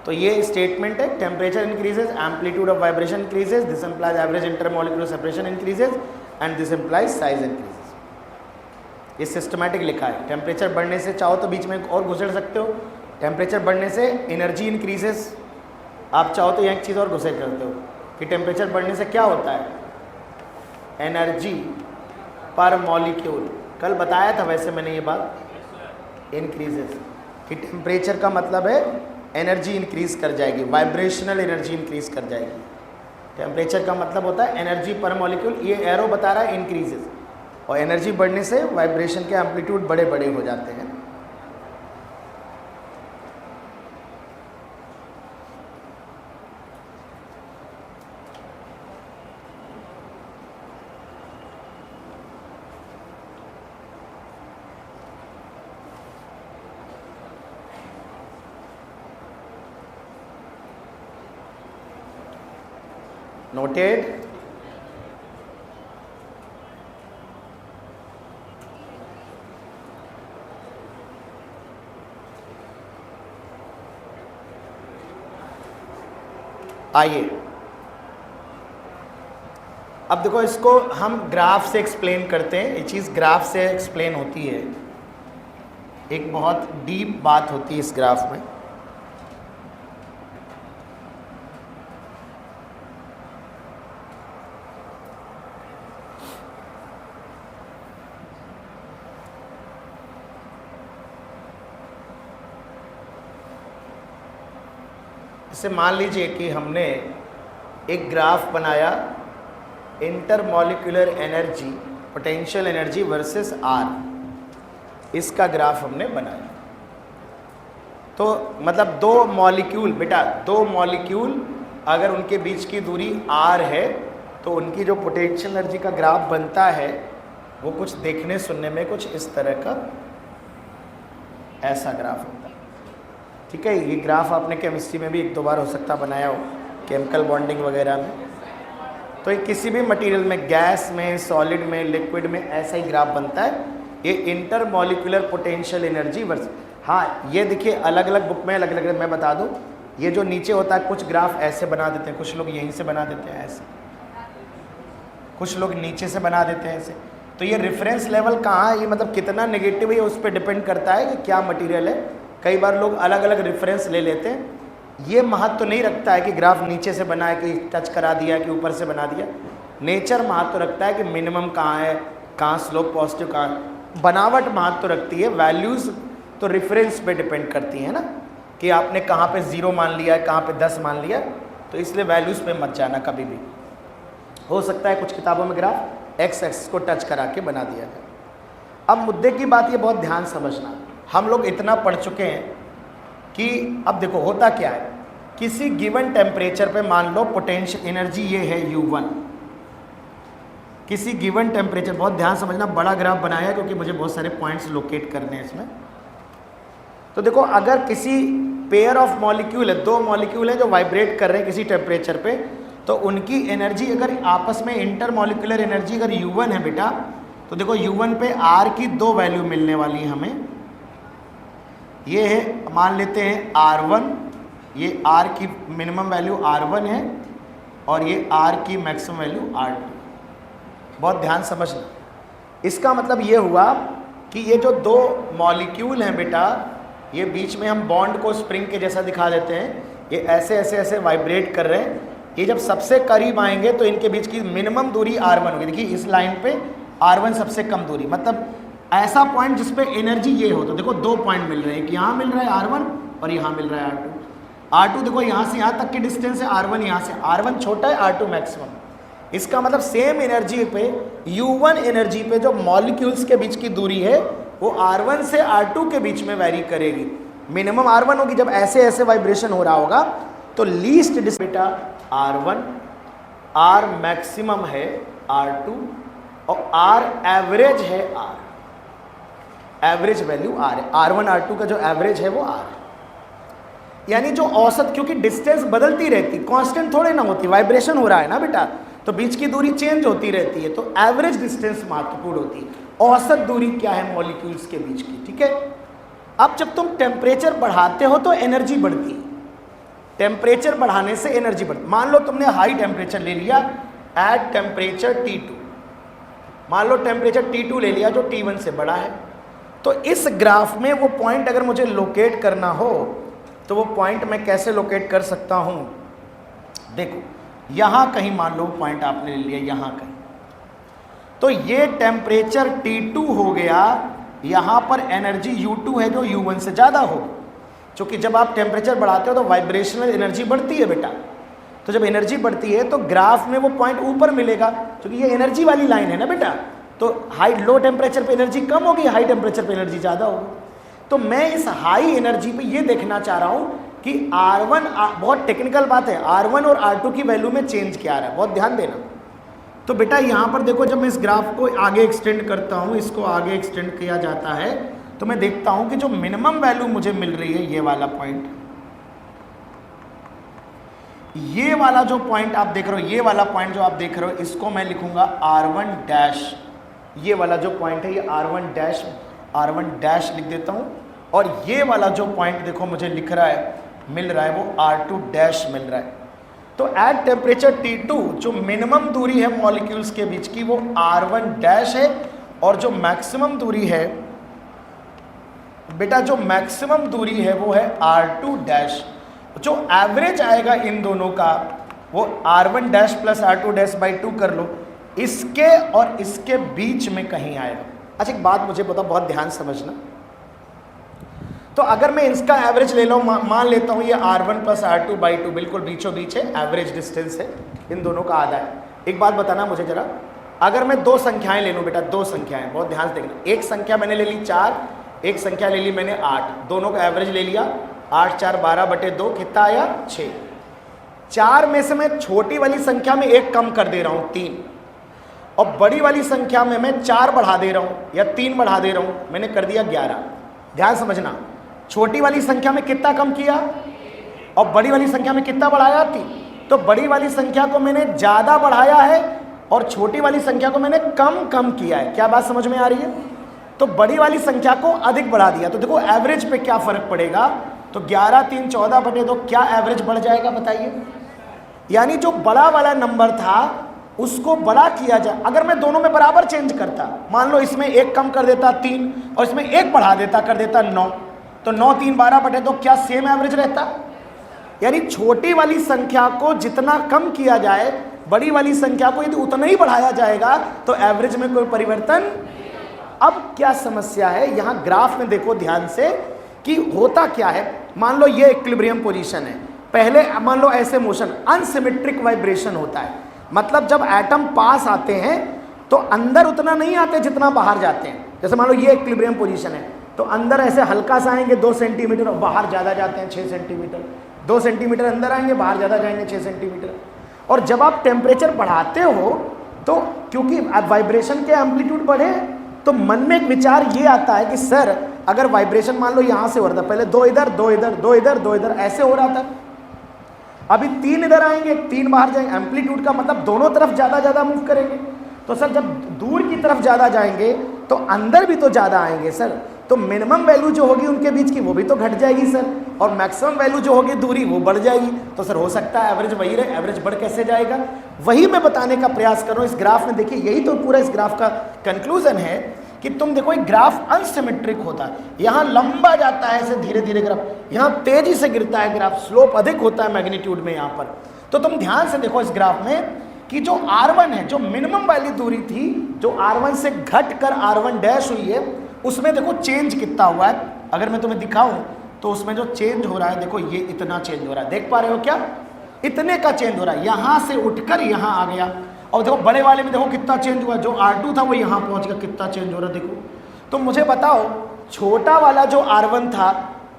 तो ये स्टेटमेंट है, temperature increases, amplitude of vibration increases, this implies average intermolecular separation increases and this implies size increases. ये सिस्टमैटिक लिखा है। टेम्परेचर बढ़ने से चाहो तो बीच में और घुसेड़ सकते हो, टेम्परेचर बढ़ने से एनर्जी इंक्रीजेज, आप चाहो तो यहाँ एक चीज़ और घुसेड़ करते हो कि टेम्परेचर बढ़ने से क्या होता है, एनर्जी पर मॉलिक्यूल, कल बताया था वैसे मैंने ये बात, इंक्रीजेज, कि टेम्परेचर का मतलब है एनर्जी इंक्रीज कर जाएगी, वाइब्रेशनल एनर्जी इंक्रीज कर जाएगी। टेम्परेचर का मतलब होता है एनर्जी पर मॉलिक्यूल, ये एरो बता रहा है इंक्रीजेज, और एनर्जी बढ़ने से वाइब्रेशन के एम्पलीट्यूड बड़े बड़े हो जाते हैं। नोटेड? आइए अब देखो, इसको हम ग्राफ से एक्सप्लेन करते हैं। ये चीज़ ग्राफ से एक्सप्लेन होती है, एक बहुत डीप बात होती है इस ग्राफ में। इसे मान लीजिए कि हमने एक ग्राफ बनाया, intermolecular energy, potential energy versus R, इसका ग्राफ हमने बनाया। तो मतलब दो मॉलिक्यूल, बेटा दो मॉलिक्यूल अगर उनके बीच की दूरी आर है तो उनकी जो पोटेंशियल एनर्जी का ग्राफ बनता है वो कुछ देखने सुनने में कुछ इस तरह का ऐसा ग्राफ होता है। ठीक है, ये ग्राफ आपने केमिस्ट्री में भी एक दो बार हो सकता बनाया हो, केमिकल बॉन्डिंग वगैरह में। तो ये किसी भी मटेरियल में, गैस में, सॉलिड में, लिक्विड में ऐसा ही ग्राफ बनता है। ये इंटरमॉलिक्यूलर पोटेंशियल एनर्जी वर्स। हाँ, ये देखिए अलग अलग बुक में अलग अलग, मैं बता दूँ, ये जो नीचे होता है कुछ ग्राफ ऐसे बना देते हैं, कुछ लोग यहीं से बना देते हैं ऐसे, कुछ लोग नीचे से बना देते हैं ऐसे। तो ये रेफरेंस लेवल कहाँ है, ये मतलब कितना नेगेटिव है उस पर डिपेंड करता है कि क्या मटेरियल है। कई बार लोग अलग अलग रेफरेंस ले लेते हैं। ये महत्व तो नहीं रखता है कि ग्राफ नीचे से बना है कि टच करा दिया कि ऊपर से बना दिया। नेचर महत्व तो रखता है कि मिनिमम कहाँ है, कहाँ स्लोप पॉजिटिव कहाँ है। बनावट महत्व तो रखती है, वैल्यूज़ तो रेफरेंस पे डिपेंड करती है ना, कि आपने कहाँ पे 0 मान लिया है, कहाँ पे 10 मान लिया। तो इसलिए वैल्यूज़ पे मत जाना कभी भी। हो सकता है कुछ किताबों में ग्राफ एक्स एक्सिस को टच करा के बना दिया जाए। अब मुद्दे की बात ये बहुत ध्यान समझना, हम लोग इतना पढ़ चुके हैं कि अब देखो होता क्या है, किसी गिवन टेम्परेचर पे मान लो पोटेंशियल एनर्जी ये है U1, किसी गिवन टेम्परेचर, बहुत ध्यान समझना, बड़ा ग्राफ बनाया है क्योंकि मुझे बहुत सारे पॉइंट्स लोकेट करने हैं इसमें। तो देखो अगर किसी पेयर ऑफ मॉलिक्यूल है, दो मॉलिक्यूल है जो वाइब्रेट कर रहे हैं किसी टेम्परेचर पे, तो उनकी एनर्जी अगर आपस में इंटरमॉलिक्यूलर एनर्जी अगर U1 है बेटा, तो देखो U1 पे R की दो वैल्यू मिलने वाली है हमें। ये है, मान लेते हैं R1, ये R की मिनिमम वैल्यू R1 है और ये R की मैक्सिमम वैल्यू R2। बहुत ध्यान समझना, इसका मतलब ये हुआ कि ये जो दो मॉलिक्यूल हैं बेटा, ये बीच में हम बॉन्ड को स्प्रिंग के जैसा दिखा देते हैं, ये ऐसे ऐसे ऐसे वाइब्रेट कर रहे हैं। ये जब सबसे करीब आएंगे तो इनके बीच की मिनिमम दूरी R1 होगी। देखिए इस लाइन पे R1 सबसे कम दूरी, मतलब ऐसा पॉइंट जिस पे एनर्जी ये हो। तो देखो दो पॉइंट मिल रहे हैं, कि यहाँ मिल रहा है R1 और यहाँ मिल रहा है R2। R2 देखो यहाँ से यहाँ तक की डिस्टेंस है, R1 यहाँ से, R1 छोटा है, R2 मैक्सिमम। इसका मतलब सेम एनर्जी पे, U1 एनर्जी पे जो मॉलिक्यूल्स के बीच की दूरी है वो R1 से R2 के बीच में वैरी करेगी। मिनिमम R1 होगी, जब ऐसे ऐसे वाइब्रेशन हो रहा होगा तो लीस्ट बेटा R1, R मैक्सिमम है R2 और R एवरेज है R, एवरेज वैल्यू R है। R1 R2 का जो एवरेज है वो R है, यानी जो औसत, क्योंकि डिस्टेंस बदलती रहती, कांस्टेंट थोड़े ना होती, वाइब्रेशन हो रहा है ना बेटा, तो बीच की दूरी चेंज होती रहती है, तो एवरेज डिस्टेंस महत्वपूर्ण होती है। औसत दूरी क्या है मॉलिक्यूल्स के बीच की, ठीक है। अब जब तुम टेम्परेचर बढ़ाते हो तो एनर्जी बढ़ती है, टेम्परेचर बढ़ाने से एनर्जी बढ़ती। मान लो तुमने हाई टेम्परेचर ले लिया एट टेम्परेचर T2, मान लो टेम्परेचर T2 ले लिया जो T1 से बड़ा है, तो इस ग्राफ में वो पॉइंट अगर मुझे लोकेट करना हो तो वो पॉइंट मैं कैसे लोकेट कर सकता हूं। देखो यहां कहीं मान लो पॉइंट आपने ले लिया, यहां कहीं, तो ये टेम्परेचर T2 हो गया, यहां पर एनर्जी U2 है जो U1 से ज़्यादा हो, क्योंकि जब आप टेम्परेचर बढ़ाते हो तो वाइब्रेशनल एनर्जी बढ़ती है बेटा, तो जब एनर्जी बढ़ती है तो ग्राफ में वो पॉइंट ऊपर मिलेगा, क्योंकि ये एनर्जी वाली लाइन है ना बेटा, तो हाई लो टेम्परेचर पे एनर्जी कम होगी, हाई टेम्परेचर पे एनर्जी ज़्यादा होगी। तो मैं इस हाई एनर्जी पे ये देखना चाह रहा हूँ कि R1, बहुत टेक्निकल बात है, R1 और R2 की वैल्यू में चेंज क्या आ रहा है, बहुत ध्यान देना। तो बेटा यहाँ पर देखो, जब मैं इस ग्राफ को आगे एक्सटेंड करता हूँ, इसको आगे एक्सटेंड किया जाता है, तो मैं देखता हूँ कि जो मिनिमम वैल्यू मुझे मिल रही है, ये वाला पॉइंट, ये वाला जो पॉइंट आप देख रहे हो, ये वाला पॉइंट जो आप देख रहे हो, इसको मैं लिखूंगा R1 डैश, ये वाला जो पॉइंट है ये R1 डैश लिख देता हूं, और ये वाला जो पॉइंट देखो मुझे लिख रहा है, मिल रहा है, वो R2 डैश मिल रहा है। तो एट टेम्परेचर T2 जो मिनिमम दूरी है मॉलिक्यूल्स के बीच की वो R1 डैश है, और जो मैक्सिमम दूरी है बेटा, जो मैक्सिमम दूरी है वो है R2 डैश। जो एवरेज आएगा इन दोनों का वो R1 dash plus R2 dash by 2 कर लो, इसके और इसके बीच में कहीं आएगा। अच्छा एक बात मुझे पता, बहुत ध्यान समझना, तो अगर मैं इसका एवरेज ले लो, मान लेता हूँ ये R1 प्लस R2 बाई 2 बिल्कुल बीचों बीच है, एवरेज डिस्टेंस है, इन दोनों का आधा है। एक बात बताना मुझे जरा, अगर मैं दो संख्याएं ले लूँ बेटा, दो संख्याएं, बहुत ध्यान से देखना, एक संख्या मैंने ले ली 4, एक संख्या ले ली मैंने 8, दोनों का एवरेज ले लिया, 8 4 12/2 कितना आया 6। 4 में से मैं छोटी वाली संख्या में एक कम कर दे रहा हूँ 3, और बड़ी वाली संख्या में मैं 4 बढ़ा दे रहा हूँ या 3 बढ़ा दे रहा हूँ, मैंने कर दिया 11। ध्यान समझना, छोटी वाली संख्या में कितना कम किया और बड़ी वाली संख्या में कितना बढ़ाया 3, तो बड़ी वाली संख्या को मैंने ज़्यादा बढ़ाया है और छोटी वाली संख्या को मैंने कम किया है। क्या बात समझ में आ रही है? तो बड़ी वाली संख्या को अधिक बढ़ा दिया, तो देखो एवरेज पे क्या फर्क पड़ेगा, तो 11 3 14/2 क्या एवरेज बढ़ जाएगा बताइए। यानी जो बड़ा वाला नंबर था उसको बड़ा किया जाए। अगर मैं दोनों में बराबर चेंज करता, मान लो इसमें एक कम कर देता 3 और इसमें एक बढ़ा देता कर देता 9, तो 9 3 12/2 क्या सेम एवरेज रहता? यानी छोटी वाली संख्या को जितना कम किया जाए, बड़ी वाली संख्या को यदि उतना ही बढ़ाया जाएगा तो एवरेज में कोई परिवर्तन। अब क्या समस्या है यहाँ ग्राफ में देखो ध्यान से कि होता क्या है। मान लो ये इक्विलिब्रियम पोजीशन है, पहले मान लो ऐसे मोशन अनसिमेट्रिक वाइब्रेशन होता है, मतलब जब एटम पास आते हैं तो अंदर उतना नहीं आते जितना बाहर जाते हैं। जैसे मान लो ये इक्विलिब्रियम पोजीशन है, तो अंदर ऐसे हल्का सा आएंगे 2 सेंटीमीटर और बाहर ज़्यादा जाते हैं 6 सेंटीमीटर, 2 सेंटीमीटर अंदर आएंगे बाहर ज़्यादा जाएंगे 6 सेंटीमीटर। और जब आप टेम्परेचर बढ़ाते हो तो क्योंकि वाइब्रेशन के एम्पलीट्यूड बढ़े तो मन में एक विचार ये आता है कि सर अगर वाइब्रेशन मान लो यहाँ से हो रहा था, पहले 2 इधर 2 इधर 2 इधर 2 इधर ऐसे हो रहा था, अभी 3 इधर आएंगे 3 बाहर जाएंगे, एम्पलीट्यूड का मतलब दोनों तरफ ज़्यादा मूव करेंगे। तो सर जब दूर की तरफ ज़्यादा जाएंगे तो अंदर भी तो ज़्यादा आएंगे सर, तो मिनिमम वैल्यू जो होगी उनके बीच की वो भी तो घट जाएगी सर, और मैक्सिमम वैल्यू जो होगी दूरी वो बढ़ जाएगी। तो सर हो सकता है एवरेज वही रहे, एवरेज बढ़ कैसे जाएगा? वही मैं बताने का प्रयास कर रहा हूँ इस ग्राफ में। देखिए यही तो पूरा इस ग्राफ का कंक्लूजन है कि तुम देखो एक ग्राफ अनसिमेट्रिक होता है, यहाँ लंबा जाता है ऐसे धीरे धीरे ग्राफ, यहाँ तेजी से गिरता है ग्राफ, स्लोप अधिक होता है मैग्नीट्यूड में यहाँ पर। तो तुम ध्यान से देखो इस ग्राफ में कि जो R1 है, जो मिनिमम वाली दूरी थी, जो R1 से घट कर R1 डैश हुई है, उसमें देखो चेंज कितना हुआ है। अगर मैं तुम्हें दिखाऊं तो उसमें जो चेंज हो रहा है, देखो ये इतना चेंज हो रहा है, देख पा रहे हो क्या? इतने का चेंज हो रहा है, यहाँ से उठकर यहाँ आ गया। और देखो बड़े वाले में देखो कितना चेंज हुआ, जो R2 था वो यहाँ पहुँच गया, कितना चेंज हो रहा है देखो। तो मुझे बताओ छोटा वाला जो R1 था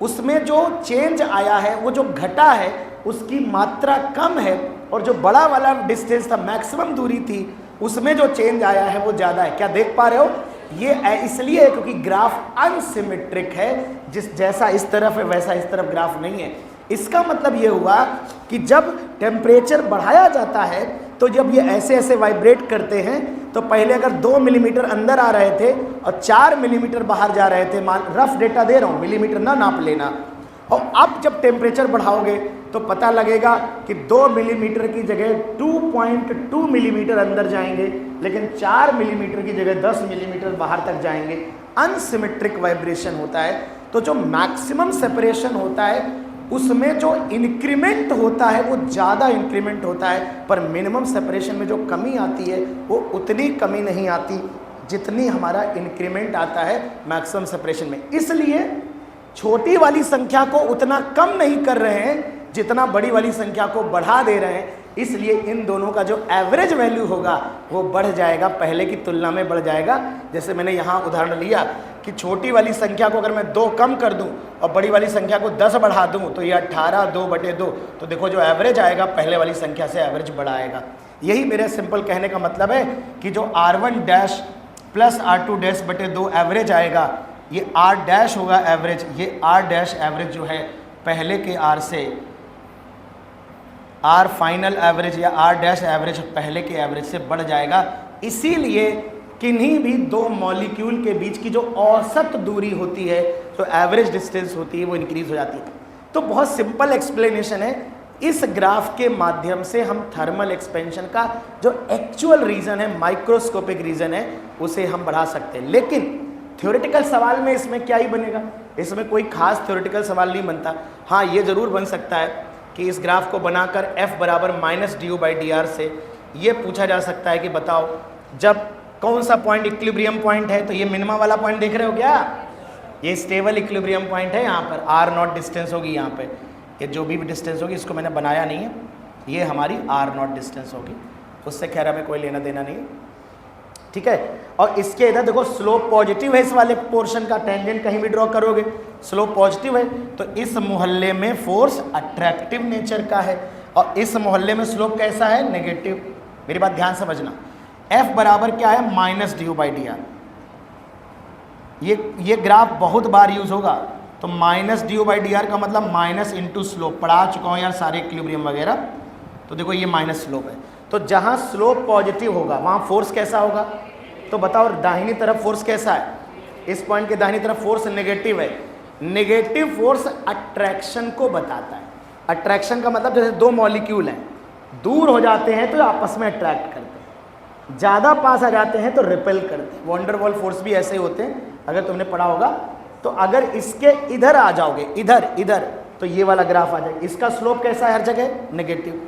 उसमें जो चेंज आया है, वो जो घटा है, उसकी मात्रा कम है और जो बड़ा वाला डिस्टेंस था, मैक्सिमम दूरी थी, उसमें जो चेंज आया है वो ज़्यादा है। क्या देख पा रहे हो? ये इसलिए है क्योंकि ग्राफ अनसिमेट्रिक है, जैसा इस तरफ है वैसा इस तरफ ग्राफ नहीं है। इसका मतलब ये हुआ कि जब टेम्परेचर बढ़ाया जाता है तो जब ये ऐसे ऐसे वाइब्रेट करते हैं तो पहले अगर 2 मिलीमीटर अंदर आ रहे थे और 4 मिलीमीटर बाहर जा रहे थे, मान रफ डेटा दे रहा हूँ, मिलीमीटर ना नाप लेना, और अब जब टेम्परेचर बढ़ाओगे तो पता लगेगा कि 2 मिलीमीटर की जगह 2.2 मिलीमीटर अंदर जाएंगे, लेकिन 4 मिलीमीटर की जगह 10 मिलीमीटर बाहर तक जाएंगे। अनसिमेट्रिक वाइब्रेशन होता है। तो जो मैक्सिमम सेपरेशन होता है उसमें जो इंक्रीमेंट होता है वो ज़्यादा इंक्रीमेंट होता है, पर मिनिमम सेपरेशन में जो कमी आती है वो उतनी कमी नहीं आती जितनी हमारा इंक्रीमेंट आता है मैक्सिमम सेपरेशन में। इसलिए छोटी वाली संख्या को उतना कम नहीं कर रहे हैं जितना बड़ी वाली संख्या को बढ़ा दे रहे हैं। इसलिए इन दोनों का जो एवरेज वैल्यू होगा वो बढ़ जाएगा, पहले की तुलना में बढ़ जाएगा। जैसे मैंने यहाँ उदाहरण लिया कि छोटी वाली संख्या को अगर मैं 2 कम कर दूं और बड़ी वाली संख्या को 10 बढ़ा दूं तो ये 18 2/2, तो देखो जो एवरेज आएगा पहले वाली संख्या से एवरेज बढ़ा आएगा। यही मेरे सिंपल कहने का मतलब है कि जो R1 प्लस R2 एवरेज आएगा, ये R होगा एवरेज, ये R एवरेज जो है पहले के R से, R फाइनल एवरेज या R एवरेज पहले के एवरेज से बढ़ जाएगा। इसीलिए किन्हीं भी 2 मॉलिक्यूल के बीच की जो औसत दूरी होती है, जो एवरेज डिस्टेंस होती है, वो इंक्रीज हो जाती है। तो बहुत सिंपल एक्सप्लेनेशन है। इस ग्राफ के माध्यम से हम थर्मल एक्सपेंशन का जो एक्चुअल रीज़न है, माइक्रोस्कोपिक रीज़न है, उसे हम बढ़ा सकते हैं। लेकिन थ्योरेटिकल सवाल में इसमें क्या ही बनेगा, इसमें कोई खास थ्योरेटिकल सवाल नहीं बनता। हाँ, ये ज़रूर बन सकता है कि इस ग्राफ को बनाकर F बराबर -du/dr से ये पूछा जा सकता है कि बताओ जब कौन सा पॉइंट इक्विलिब्रियम पॉइंट है, तो ये मिनिमम वाला पॉइंट देख रहे हो क्या, ये स्टेबल इक्विलिब्रियम पॉइंट है। यहाँ पर R0 डिस्टेंस होगी, यहाँ पे ये जो भी डिस्टेंस होगी, इसको मैंने बनाया नहीं है, ये हमारी R0 डिस्टेंस होगी, उससे खैर हमें कोई लेना देना नहीं है, ठीक है। और इसके इधर देखो स्लोप पॉजिटिव है, इस वाले पोर्शन का टेंजेंट कहीं भी ड्रॉ करोगे स्लोप पॉजिटिव है, तो इस मोहल्ले में फोर्स अट्रैक्टिव नेचर का है और इस मोहल्ले में स्लोप कैसा है, नेगेटिव। मेरी बात ध्यान समझना, F बराबर क्या है, -du/dr। ये ग्राफ बहुत बार यूज होगा, तो -du/dr का मतलब माइनस इंटू स्लोप, पढ़ा चुका हूँ यार सारे इक्विलिब्रियम वगैरह। तो देखो ये माइनस स्लोप है, तो जहाँ स्लोप पॉजिटिव होगा वहाँ फोर्स कैसा होगा, तो बताओ दाहिनी तरफ फोर्स कैसा है, इस पॉइंट के दाहिनी तरफ फोर्स नेगेटिव है। नेगेटिव फोर्स अट्रैक्शन को बताता है। अट्रैक्शन का मतलब जैसे 2 मॉलिक्यूल हैं, दूर हो जाते हैं तो आपस में अट्रैक्ट करते हैं, ज़्यादा पास आ जाते हैं तो रिपेल करते हैं। वॉन्डर वॉल फोर्स भी ऐसे ही होते हैं, अगर तुमने पढ़ा होगा। तो अगर इसके इधर आ जाओगे, इधर तो ये वाला ग्राफ आ जाएगा। इसका स्लोप कैसा है, हर जगह नेगेटिव।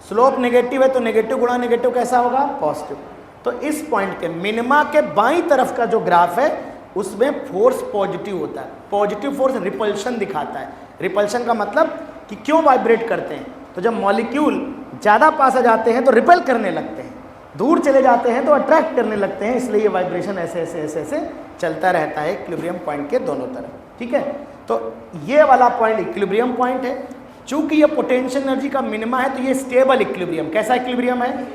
स्लोप नेगेटिव है तो नेगेटिव गुणा नेगेटिव कैसा होगा, पॉजिटिव। तो इस पॉइंट के मिनिमा के बाईं तरफ का जो ग्राफ है उसमें फोर्स पॉजिटिव होता है। पॉजिटिव फोर्स रिपल्शन दिखाता है। रिपल्शन का मतलब कि क्यों वाइब्रेट करते हैं, तो जब मॉलिक्यूल ज़्यादा पास आ जाते हैं तो रिपेल करने लगते हैं, दूर चले जाते हैं तो अट्रैक्ट करने लगते हैं, इसलिए ये वाइब्रेशन ऐसे ऐसे ऐसे ऐसे चलता रहता है इक्विलिब्रियम पॉइंट के दोनों तरफ, ठीक है। तो ये वाला पॉइंट इक्विलिब्रियम पॉइंट है। चूंकि ये पोटेंशियल एनर्जी का मिनिमा है तो ये स्टेबल इक्विलिब्रियम, कैसा इक्विलिब्रियम है,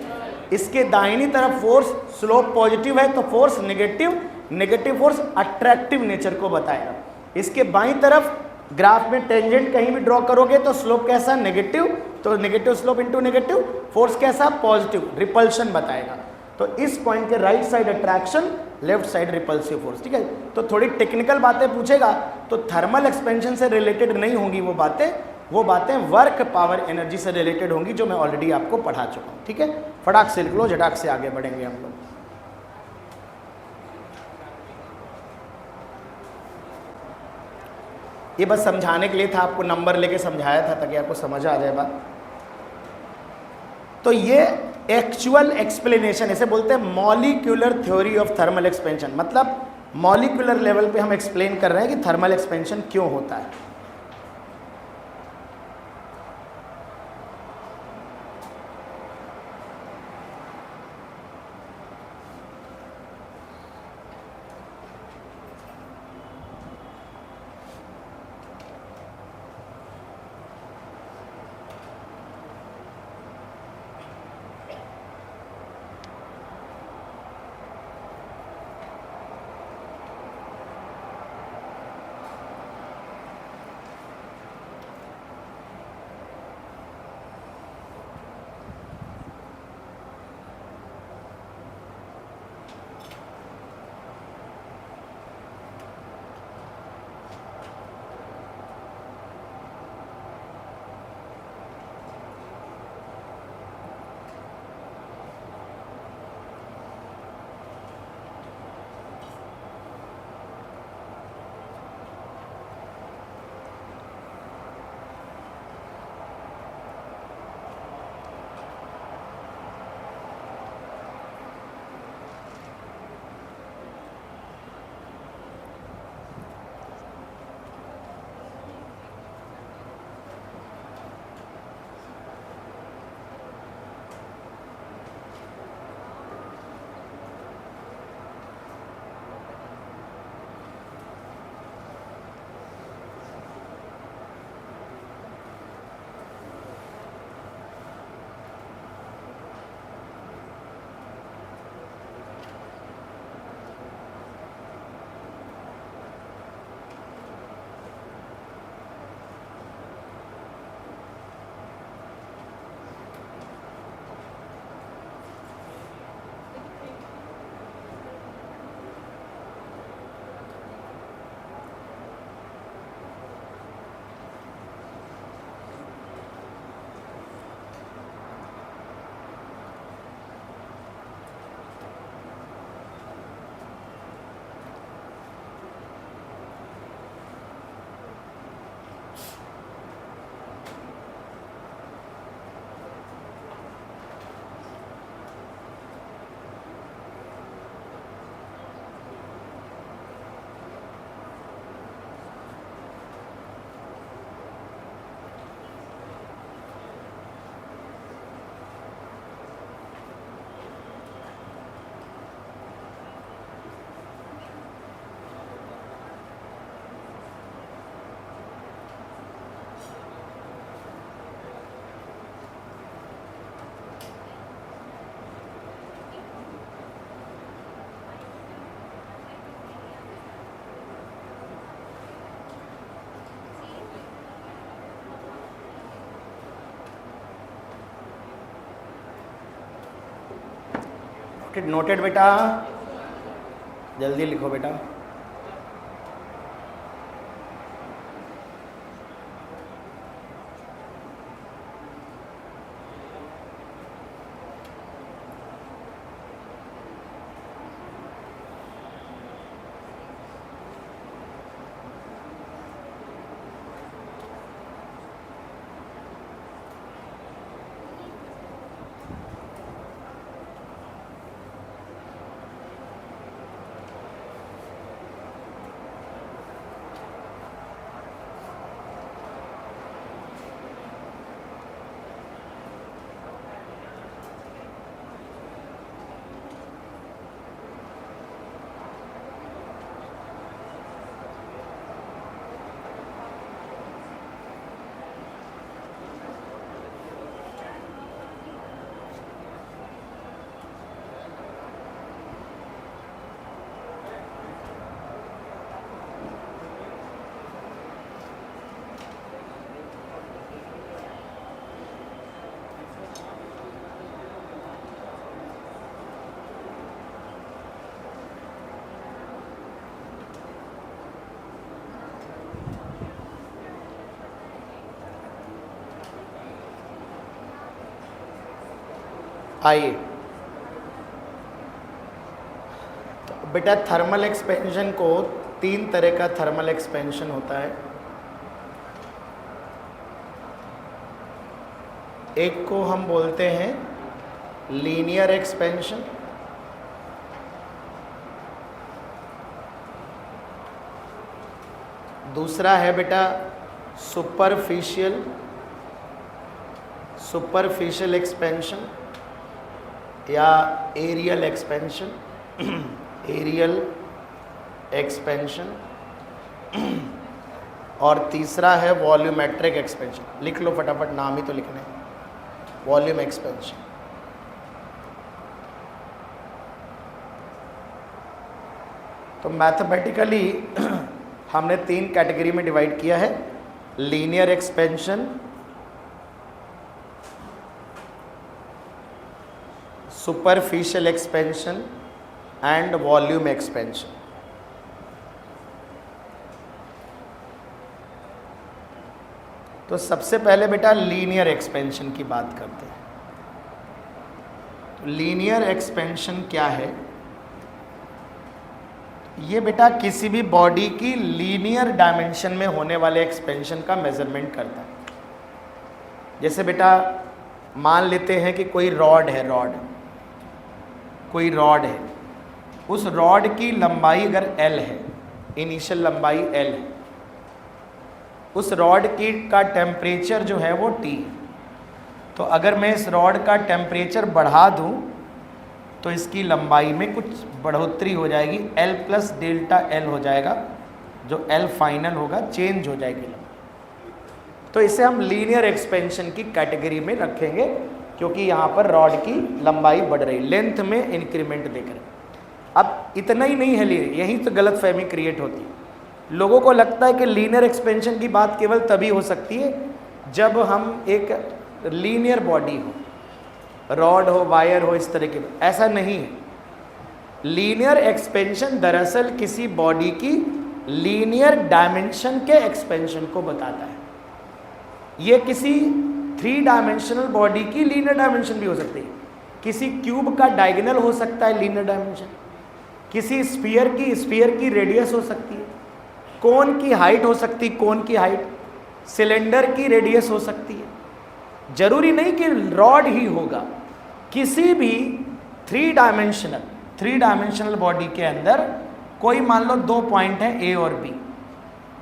इसके दाहिनी तरफ फोर्स स्लोप पॉजिटिव है तो force negative, negative force attractive nature को बताएगा। इसके बाईं तरफ ग्राफ में टेंजेंट कहीं भी ड्रॉ करोगे तो स्लोप कैसा, नेगेटिव, तो negative slope into negative, force कैसा, पॉजिटिव, रिपल्शन बताएगा। तो इस पॉइंट के right side attraction, left side repulsive force, ठीक है। तो थोड़ी टेक्निकल बातें पूछेगा तो थर्मल एक्सपेंशन से रिलेटेड नहीं होंगी वो बातें वर्क पावर एनर्जी से रिलेटेड होंगी, जो मैं ऑलरेडी आपको पढ़ा चुका हूँ, ठीक है। फटाक से लिख लो, झटाक से आगे बढ़ेंगे हम लोग। ये बस समझाने के लिए था, आपको नंबर लेके समझाया था ताकि आपको समझ आ जाए बात। तो ये एक्चुअल एक्सप्लेनेशन, इसे बोलते हैं molecular theory of thermal expansion. मतलब मॉलिक्यूलर लेवल पे हम एक्सप्लेन कर रहे हैं कि थर्मल एक्सपेंशन क्यों होता है। नोटेड बेटा, जल्दी लिखो बेटा। आइए तो बेटा, थर्मल एक्सपेंशन को 3 तरह का थर्मल एक्सपेंशन होता है। एक को हम बोलते हैं लीनियर एक्सपेंशन, दूसरा है बेटा सुपरफिशियल एक्सपेंशन या एरियल एक्सपेंशन, और तीसरा है वॉल्यूमेट्रिक एक्सपेंशन। लिख लो फटाफट, नाम ही तो लिखने हैं, वॉल्यूम एक्सपेंशन। तो मैथमेटिकली हमने 3 कैटेगरी में डिवाइड किया है, linear expansion, superficial expansion and volume expansion. तो सबसे पहले बेटा लीनियर एक्सपेंशन की बात करते हैं। तो लीनियर एक्सपेंशन क्या है? ये बेटा किसी भी बॉडी की लीनियर डायमेंशन में होने वाले एक्सपेंशन का मेजरमेंट करता है। जैसे बेटा मान लेते हैं कि कोई रॉड है, कोई रॉड है, उस रॉड की लंबाई अगर L है, इनिशियल लंबाई L है, उस रॉड की का टेम्परेचर जो है वो T है। तो अगर मैं इस रॉड का टेम्परेचर बढ़ा दूं तो इसकी लंबाई में कुछ बढ़ोतरी हो जाएगी, L प्लस डेल्टा L हो जाएगा, जो L फाइनल होगा चेंज हो जाएगी। तो इसे हम लीनियर एक्सपेंशन की कैटेगरी में रखेंगे, क्योंकि यहाँ पर रॉड की लंबाई बढ़ रही, लेंथ में इंक्रीमेंट देख रहे। अब इतना ही नहीं है, यहीं तो गलतफहमी क्रिएट होती है। लोगों को लगता है कि लीनियर एक्सपेंशन की बात केवल तभी हो सकती है जब हम एक लीनियर बॉडी हो, रॉड हो, वायर हो, इस तरह के। ऐसा नहीं है। लीनियर एक्सपेंशन दरअसल किसी बॉडी की लीनियर डायमेंशन के एक्सपेंशन को बताता है। ये किसी 3 डायमेंशनल बॉडी की लीनियर डायमेंशन भी हो सकती है। किसी क्यूब का डायगोनल हो सकता है लीनियर डायमेंशन, किसी स्फीयर की रेडियस हो सकती है, कोन की हाइट हो सकती है, कोन की हाइट, सिलेंडर की रेडियस हो सकती है। जरूरी नहीं कि रॉड ही होगा, किसी भी 3 डायमेंशनल बॉडी के अंदर कोई मान लो 2 पॉइंट है A और B,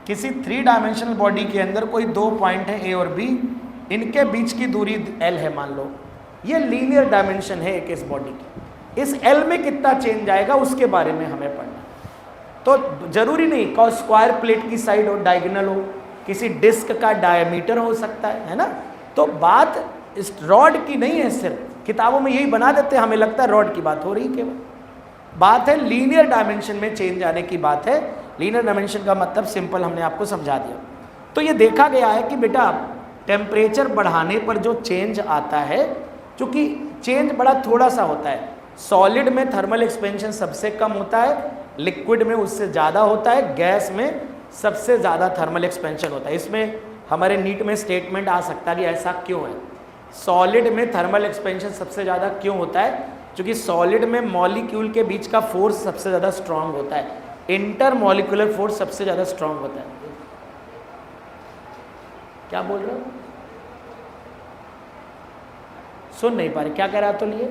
किसी 3 डायमेंशनल बॉडी के अंदर कोई 2 पॉइंट है A और B, इनके बीच की दूरी L है मान लो, ये लीनियर डायमेंशन है एक इस बॉडी की। इस L में कितना चेंज आएगा उसके बारे में हमें पढ़ना। तो जरूरी नहीं कि स्क्वायर प्लेट की साइड हो, डायगोनल हो, किसी डिस्क का डायमीटर हो सकता है ना। तो बात इस रॉड की नहीं है, सिर्फ किताबों में यही बना देते हैं, हमें लगता है रॉड की बात हो रही केवल। बात है लीनियर डायमेंशन में चेंज आने की बात है। लीनियर डायमेंशन का मतलब सिंपल हमने आपको समझा दिया। तो ये देखा गया है कि बेटा टेम्परेचर बढ़ाने पर जो चेंज आता है, चूँकि चेंज बड़ा थोड़ा सा होता है, सॉलिड में थर्मल एक्सपेंशन सबसे कम होता है, लिक्विड में उससे ज़्यादा होता है, गैस में सबसे ज़्यादा थर्मल एक्सपेंशन होता है। इसमें हमारे नीट में स्टेटमेंट आ सकता है कि ऐसा क्यों है, सॉलिड में थर्मल एक्सपेंशन सबसे ज़्यादा क्यों होता है, क्योंकि सॉलिड में मॉलिक्यूल के बीच का फोर्स सबसे ज़्यादा स्ट्रांग होता है, इंटर मॉलिक्यूलर फोर्स सबसे ज़्यादा स्ट्रांग होता है। क्या बोल रहे हो, सुन नहीं पा रहे, क्या कह रहा तो लिए?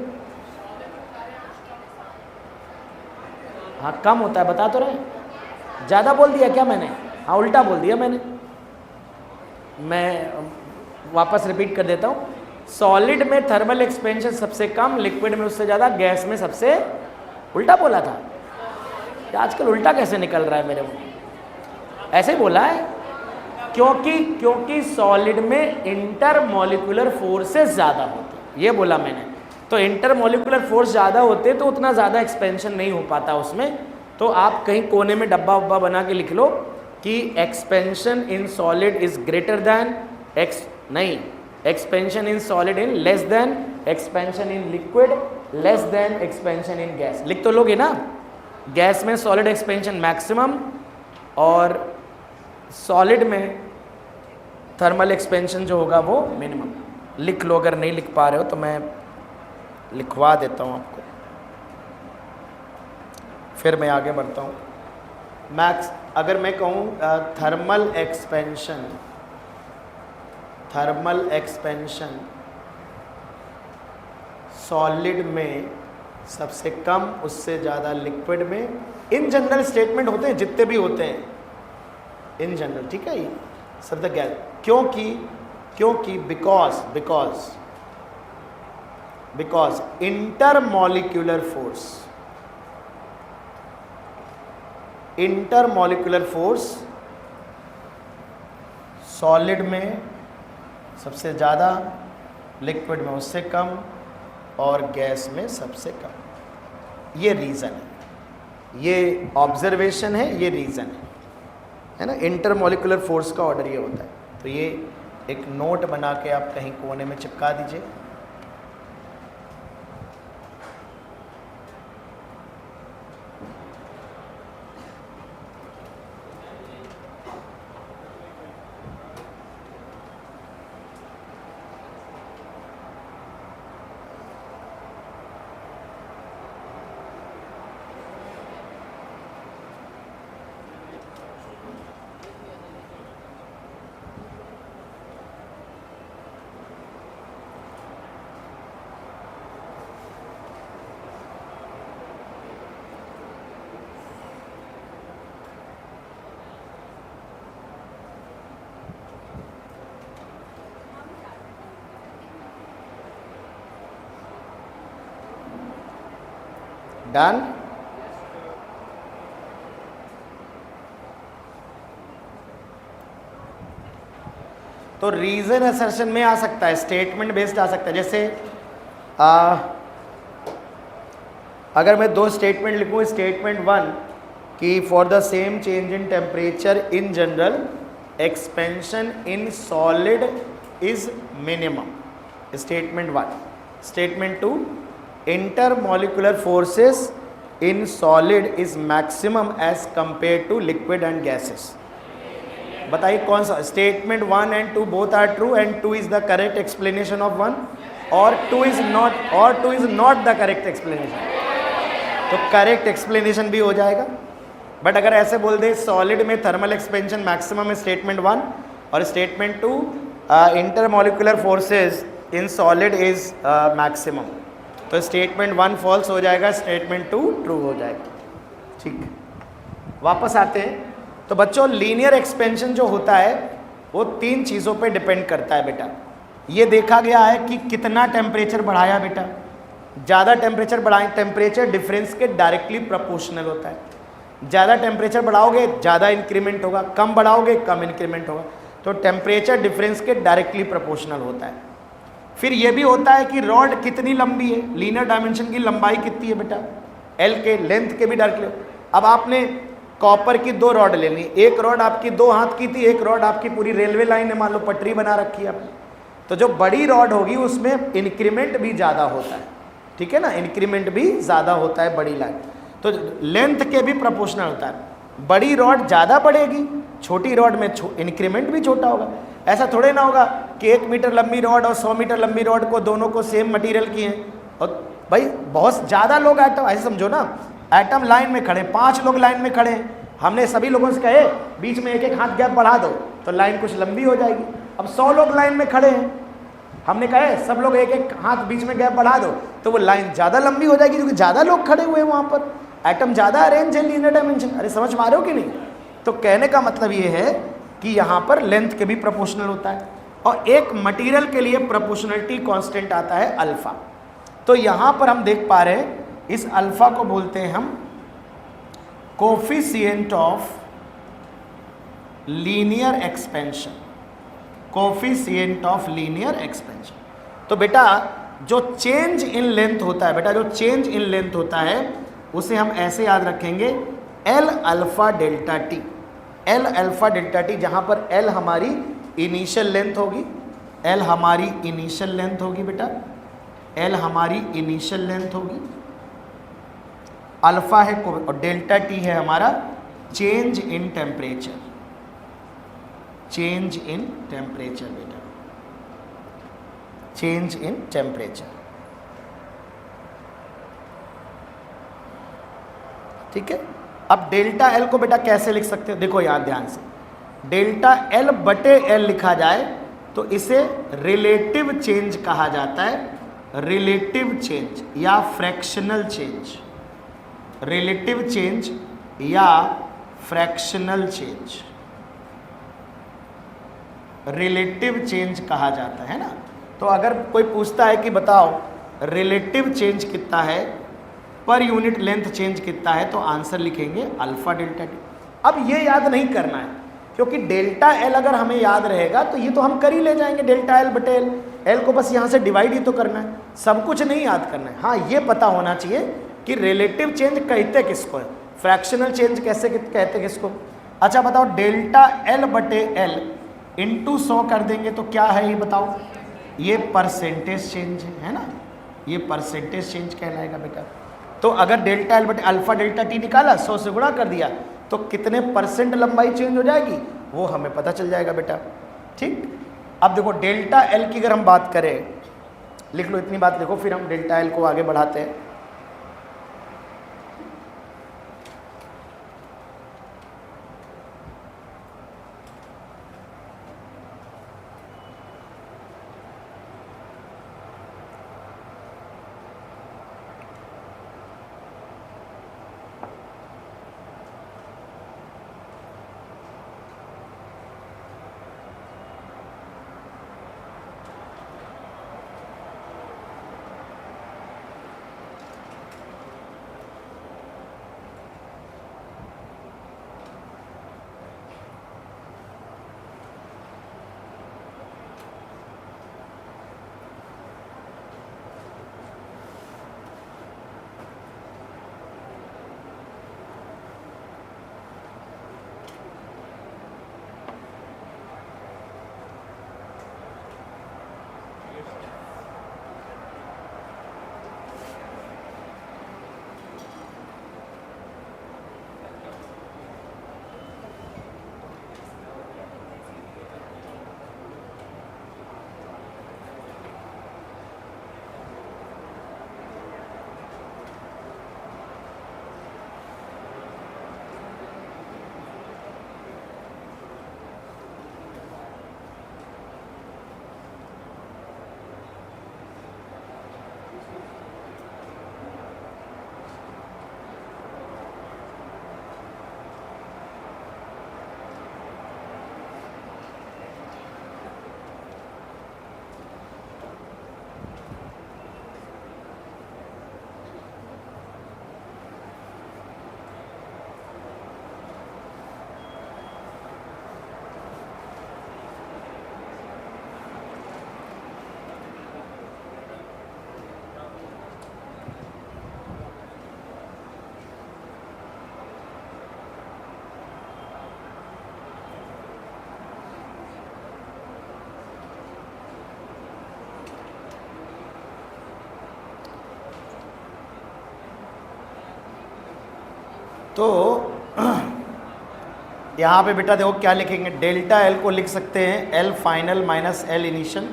हाँ कम होता है, बता तो रहे, ज़्यादा बोल दिया क्या मैंने? हाँ उल्टा बोल दिया मैंने, मैं वापस रिपीट कर देता हूँ। सॉलिड में थर्मल एक्सपेंशन सबसे कम, लिक्विड में उससे ज़्यादा, गैस में सबसे, उल्टा बोला था। आजकल उल्टा कैसे निकल रहा है मेरे मुंह? ऐसे ही बोला है, क्योंकि सॉलिड में इंटर मॉलिक्यूलर फोर्सेस ज़्यादा होते हैं, ये बोला मैंने। तो इंटर मॉलिक्यूलर फोर्स ज़्यादा होते तो उतना ज़्यादा एक्सपेंशन नहीं हो पाता उसमें। तो आप कहीं कोने में डब्बा उब्बा बना के लिख लो कि expansion in solid is greater than expansion in solid in less than expansion in liquid less than expansion in gas. लिख तो लोगे ना, गैस में सॉलिड एक्सपेंशन मैक्सिमम और सॉलिड में थर्मल एक्सपेंशन जो होगा वो मिनिमम। लिख लो, अगर नहीं लिख पा रहे हो तो मैं लिखवा देता हूँ आपको, फिर मैं आगे बढ़ता हूँ। मैक्स अगर मैं कहूँ थर्मल एक्सपेंशन सॉलिड में सबसे कम, उससे ज़्यादा लिक्विड में। इन जनरल स्टेटमेंट होते हैं जितने भी होते हैं इन जनरल, ठीक है, ये शब्द क्या है? क्योंकि बिकॉज इंटरमॉलिक्यूलर फोर्स सॉलिड में सबसे ज़्यादा, लिक्विड में उससे कम और गैस में सबसे कम। ये रीज़न है, ये ऑब्जर्वेशन है, ये रीज़न है ना। इंटरमॉलिक्यूलर फोर्स का ऑर्डर ये होता है। तो ये एक नोट बना के आप कहीं कोने में चिपका दीजिए। डन। तो रीजन असर्शन में आ सकता है, स्टेटमेंट बेस्ड आ सकता है। जैसे अगर मैं दो स्टेटमेंट लिखूँ, स्टेटमेंट 1 कि for the same change in temperature in general expansion in solid is minimum, statement 1। Statement 2 intermolecular forces in solid is maximum as compare to liquid and gases. बताइए कौन सा? Statement 1 and 2 both are true and 2 is the correct explanation of 1 और 2 is not the correct explanation. तो correct explanation भी हो जाएगा। But अगर ऐसे बोल दे सॉलिड में थर्मल एक्सपेंशन मैक्सिमम है स्टेटमेंट 1 और statement 2 intermolecular forces in solid is maximum, तो स्टेटमेंट 1 फॉल्स हो जाएगा, स्टेटमेंट 2 ट्रू हो जाएगा। ठीक, वापस आते हैं। तो बच्चों लीनियर एक्सपेंशन जो होता है वो 3 चीज़ों पे डिपेंड करता है बेटा। ये देखा गया है कि कितना टेम्परेचर बढ़ाया बेटा, ज़्यादा टेम्परेचर बढ़ाएं, टेम्परेचर डिफरेंस के डायरेक्टली प्रोपोर्शनल होता है। ज़्यादा टेम्परेचर बढ़ाओगे ज़्यादा इंक्रीमेंट होगा, कम बढ़ाओगे कम इंक्रीमेंट होगा। तो टेम्परेचर डिफरेंस के डायरेक्टली प्रोपोर्शनल होता है। फिर ये भी होता है कि रॉड कितनी लंबी है, लीनियर डायमेंशन की लंबाई कितनी है बेटा, एल के, लेंथ के भी डायरेक्टली। अब आपने कॉपर की 2 रॉड लेनी, एक रॉड आपकी 2 हाथ की थी, एक रॉड आपकी पूरी रेलवे लाइन है, मान लो पटरी बना रखी है आपने। तो जो बड़ी रॉड होगी उसमें इंक्रीमेंट भी ज़्यादा होता है, ठीक है ना, इंक्रीमेंट भी ज़्यादा होता है बड़ी लाइन। तो लेंथ के भी प्रोपोर्शनल होता है, बड़ी रॉड ज़्यादा बढ़ेगी, छोटी रॉड में इंक्रीमेंट भी छोटा होगा। ऐसा थोड़े ना होगा कि 1 मीटर लंबी रॉड और 100 मीटर लंबी रॉड को दोनों को सेम मटेरियल की है, और भाई बहुत ज़्यादा लोग एटम, ऐसे समझो ना, एटम लाइन में खड़े, 5 लोग लाइन में खड़े हैं, हमने सभी लोगों से कहे बीच में एक एक हाथ गैप बढ़ा दो तो लाइन कुछ लंबी हो जाएगी। अब 100 लोग लाइन में खड़े हैं, हमने कहे सब लोग एक एक हाथ बीच में गैप बढ़ा दो तो वो लाइन ज़्यादा लंबी हो जाएगी, क्योंकि ज़्यादा लोग खड़े हुए हैं वहाँ पर, एटम ज़्यादा अरेंज है लीनियर डायमेंशन। अरे समझ पा रहे हो कि नहीं? तो कहने का मतलब ये है कि यहाँ पर लेंथ के भी प्रोपोर्शनल होता है, और एक मटेरियल के लिए प्रोपोर्शनलिटी कांस्टेंट आता है अल्फा। तो यहाँ पर हम देख पा रहे हैं इस अल्फा को बोलते हैं हम coefficient of linear expansion, coefficient of linear expansion. तो बेटा जो चेंज इन लेंथ होता है, बेटा जो चेंज इन लेंथ होता है उसे हम ऐसे याद रखेंगे L alpha delta T, L alpha delta T, जहाँ पर एल हमारी इनिशियल लेंथ होगी, एल हमारी इनिशियल लेंथ होगी बेटा, एल हमारी इनिशियल लेंथ होगी, अल्फा है और डेल्टा टी है हमारा change in temperature, change in temperature बेटा, चेंज इन टेम्परेचर। ठीक है, अब डेल्टा एल को बेटा कैसे लिख सकते हो, देखो यार ध्यान से, डेल्टा एल बटे एल लिखा जाए तो इसे रिलेटिव चेंज कहा जाता है, रिलेटिव चेंज या फ्रैक्शनल चेंज, रिलेटिव चेंज या फ्रैक्शनल चेंज, रिलेटिव चेंज कहा जाता है ना। तो अगर कोई पूछता है कि बताओ रिलेटिव चेंज कितना है, पर यूनिट लेंथ चेंज कितना है, तो आंसर लिखेंगे अल्फा डेल्टा टी। अब ये याद नहीं करना है, क्योंकि डेल्टा एल अगर हमें याद रहेगा तो ये तो हम कर ही ले जाएंगे, डेल्टा एल बटे एल, एल को बस यहाँ से डिवाइड ही तो करना है, सब कुछ नहीं याद करना है। हाँ ये पता होना चाहिए कि रिलेटिव चेंज कहते किसको है, फ्रैक्शनल चेंज कैसे कहते किसको। अच्छा बताओ डेल्टा एल बटे एल इंटू 100 कर देंगे तो क्या है ये बताओ, ये परसेंटेज चेंज है ना, ये परसेंटेज चेंज कहलाएगा बेटा। तो अगर डेल्टा एल बटे अल्फा डेल्टा टी निकाला, 100 से गुणा कर दिया, तो कितने परसेंट लंबाई चेंज हो जाएगी वो हमें पता चल जाएगा बेटा। ठीक, अब देखो डेल्टा एल की अगर हम बात करें, लिख लो इतनी बात लिखो, फिर हम डेल्टा एल को आगे बढ़ाते हैं। तो यहाँ पे बेटा देखो क्या लिखेंगे, डेल्टा एल को लिख सकते हैं L final minus L initial,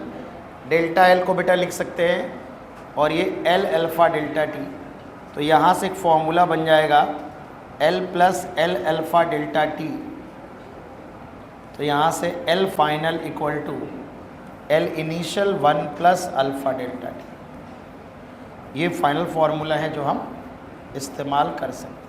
delta L को बेटा लिख सकते हैं और ये एल अल्फ़ा डेल्टा टी। तो यहाँ से एक फॉर्मूला बन जाएगा L plus L alpha delta T. तो यहाँ से L final equal to L initial 1 plus alpha delta T. ये फाइनल फार्मूला है जो हम इस्तेमाल कर सकते हैं।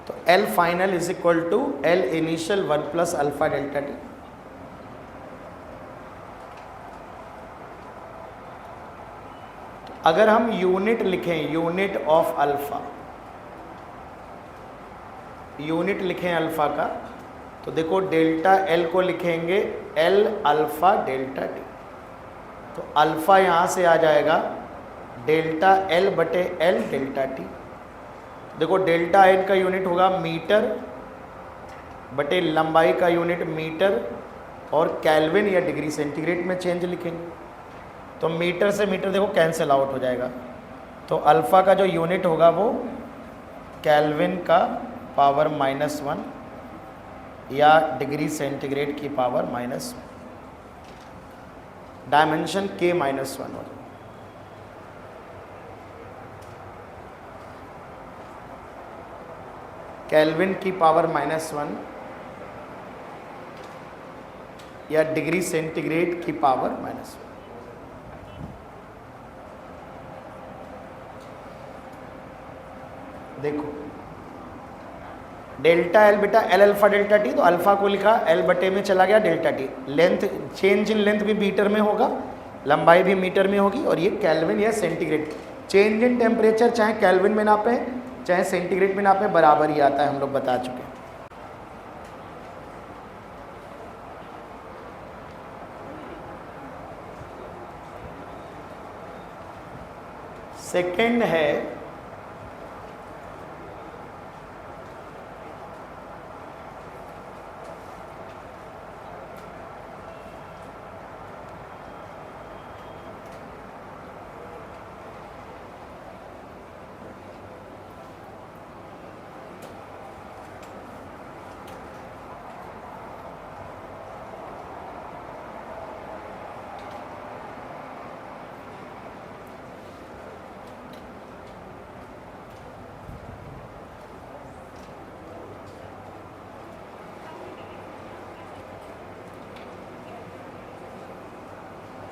तो L final is equal to L initial 1 plus alpha delta T. अगर हम यूनिट लिखें, यूनिट ऑफ अल्फ़ा, यूनिट लिखें अल्फ़ा का, तो देखो डेल्टा एल को लिखेंगे एल अल्फ़ा डेल्टा टी। तो अल्फ़ा यहाँ से आ जाएगा डेल्टा एल बटे एल डेल्टा टी। देखो डेल्टा एन का यूनिट होगा मीटर बटे लंबाई का यूनिट मीटर और केल्विन या डिग्री सेंटीग्रेड में चेंज लिखेंगे। तो मीटर से मीटर देखो कैंसिल आउट हो जाएगा। तो अल्फ़ा का जो यूनिट होगा वो केल्विन का पावर -1 या डिग्री सेंटीग्रेड की पावर -1, डायमेंशन K-1 हो। केल्विन की पावर -1 या डिग्री सेंटीग्रेड की पावर -1। देखो डेल्टा एल बेटा एल अल्फ़ा डेल्टा टी, तो अल्फ़ा को लिखा एल बटे में चला गया delta T. Length, change in length भी मीटर में होगा, लंबाई भी मीटर में होगी और ये केल्विन या सेंटीग्रेड। चेंज इन टेम्परेचर चाहे केल्विन में नापें चाहे सेंटीग्रेड में नापें बराबर ही आता है, हम लोग बता चुके हैं। सेकंड है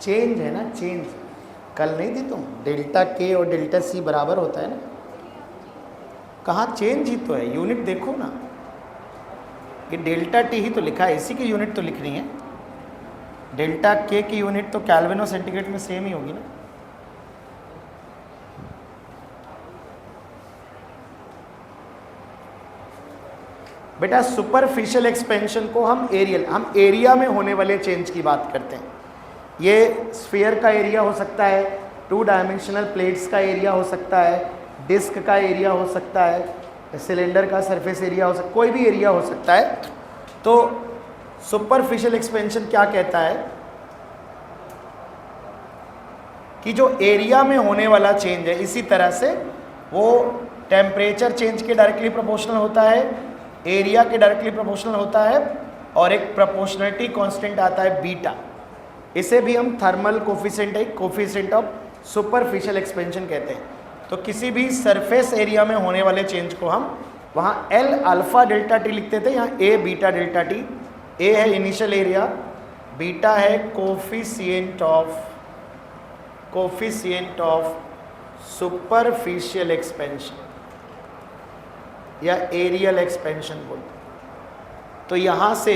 चेंज है ना, चेंज कल नहीं थी तुम, डेल्टा के और डेल्टा सी बराबर होता है ना। कहाँ चेंज ही तो है, यूनिट देखो ना, ये डेल्टा टी ही तो लिखा है, इसी की यूनिट तो लिखनी है। डेल्टा के की यूनिट तो केल्विन और सेंटीग्रेड में सेम ही होगी ना। बेटा सुपरफिशियल एक्सपेंशन को हम एरिया में होने वाले चेंज की बात करते हैं। ये स्फीयर का एरिया हो सकता है, 2 डायमेंशनल प्लेट्स का एरिया हो सकता है, डिस्क का एरिया हो सकता है, सिलेंडर का सरफेस एरिया हो सकता है, कोई भी एरिया हो सकता है। तो सुपरफिशियल एक्सपेंशन क्या कहता है कि जो एरिया में होने वाला चेंज है, इसी तरह से वो टेम्परेचर चेंज के डायरेक्टली प्रोपोर्शनल होता है, एरिया के डायरेक्टली प्रोपोर्शनल होता है और एक प्रोपोर्शनलिटी कांस्टेंट आता है बीटा। इसे भी हम thermal coefficient of superficial expansion कहते हैं। तो किसी भी सरफेस एरिया में होने वाले चेंज को हम वहाँ एल अल्फ़ा डेल्टा टी लिखते थे, यहाँ ए बीटा डेल्टा टी। ए है इनिशियल एरिया, बीटा है कोफिशिएंट ऑफ सुपरफिशियल एक्सपेंशन या एरियल एक्सपेंशन बोलते। तो यहाँ से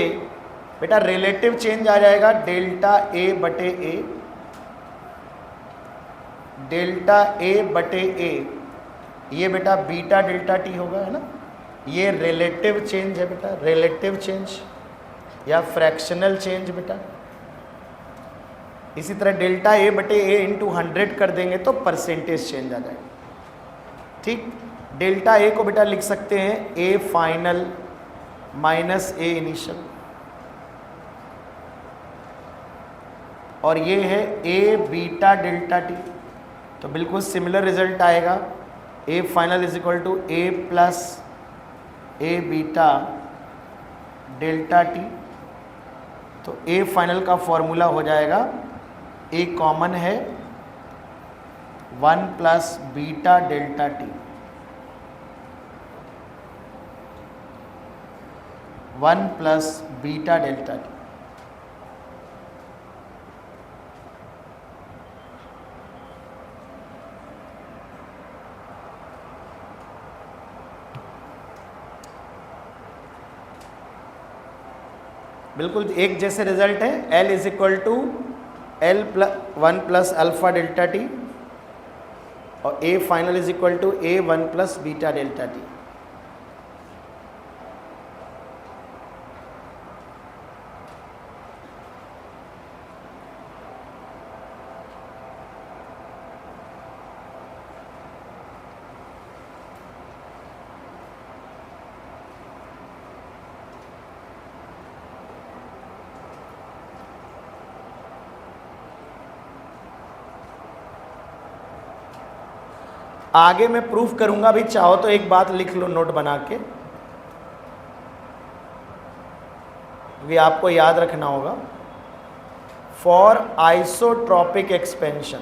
बेटा रिलेटिव चेंज आ जाएगा डेल्टा ए बटे ए, डेल्टा ए बटे ए, ये बेटा बीटा डेल्टा टी होगा, है ना। ये रिलेटिव चेंज है बेटा, रिलेटिव चेंज या फ्रैक्शनल चेंज बेटा। इसी तरह डेल्टा ए बटे ए इंटू 100 कर देंगे तो परसेंटेज चेंज आ जाएगा। ठीक, डेल्टा ए को बेटा लिख सकते हैं A final minus A initial. और ये है ए बीटा डेल्टा टी, तो बिल्कुल सिमिलर रिजल्ट आएगा। A final is equal to A plus A beta delta T. तो ए फाइनल का फॉर्मूला हो जाएगा, ए कॉमन है 1 plus beta delta T, 1 plus beta delta T. बिल्कुल एक जैसे रिजल्ट है। L is equal to L plus 1 plus alpha delta T और A final is equal to A 1 plus beta delta T. आगे मैं प्रूफ करूंगा, भी चाहो तो एक बात लिख लो नोट बना के, भी आपको याद रखना होगा। फॉर आइसोट्रॉपिक एक्सपेंशन,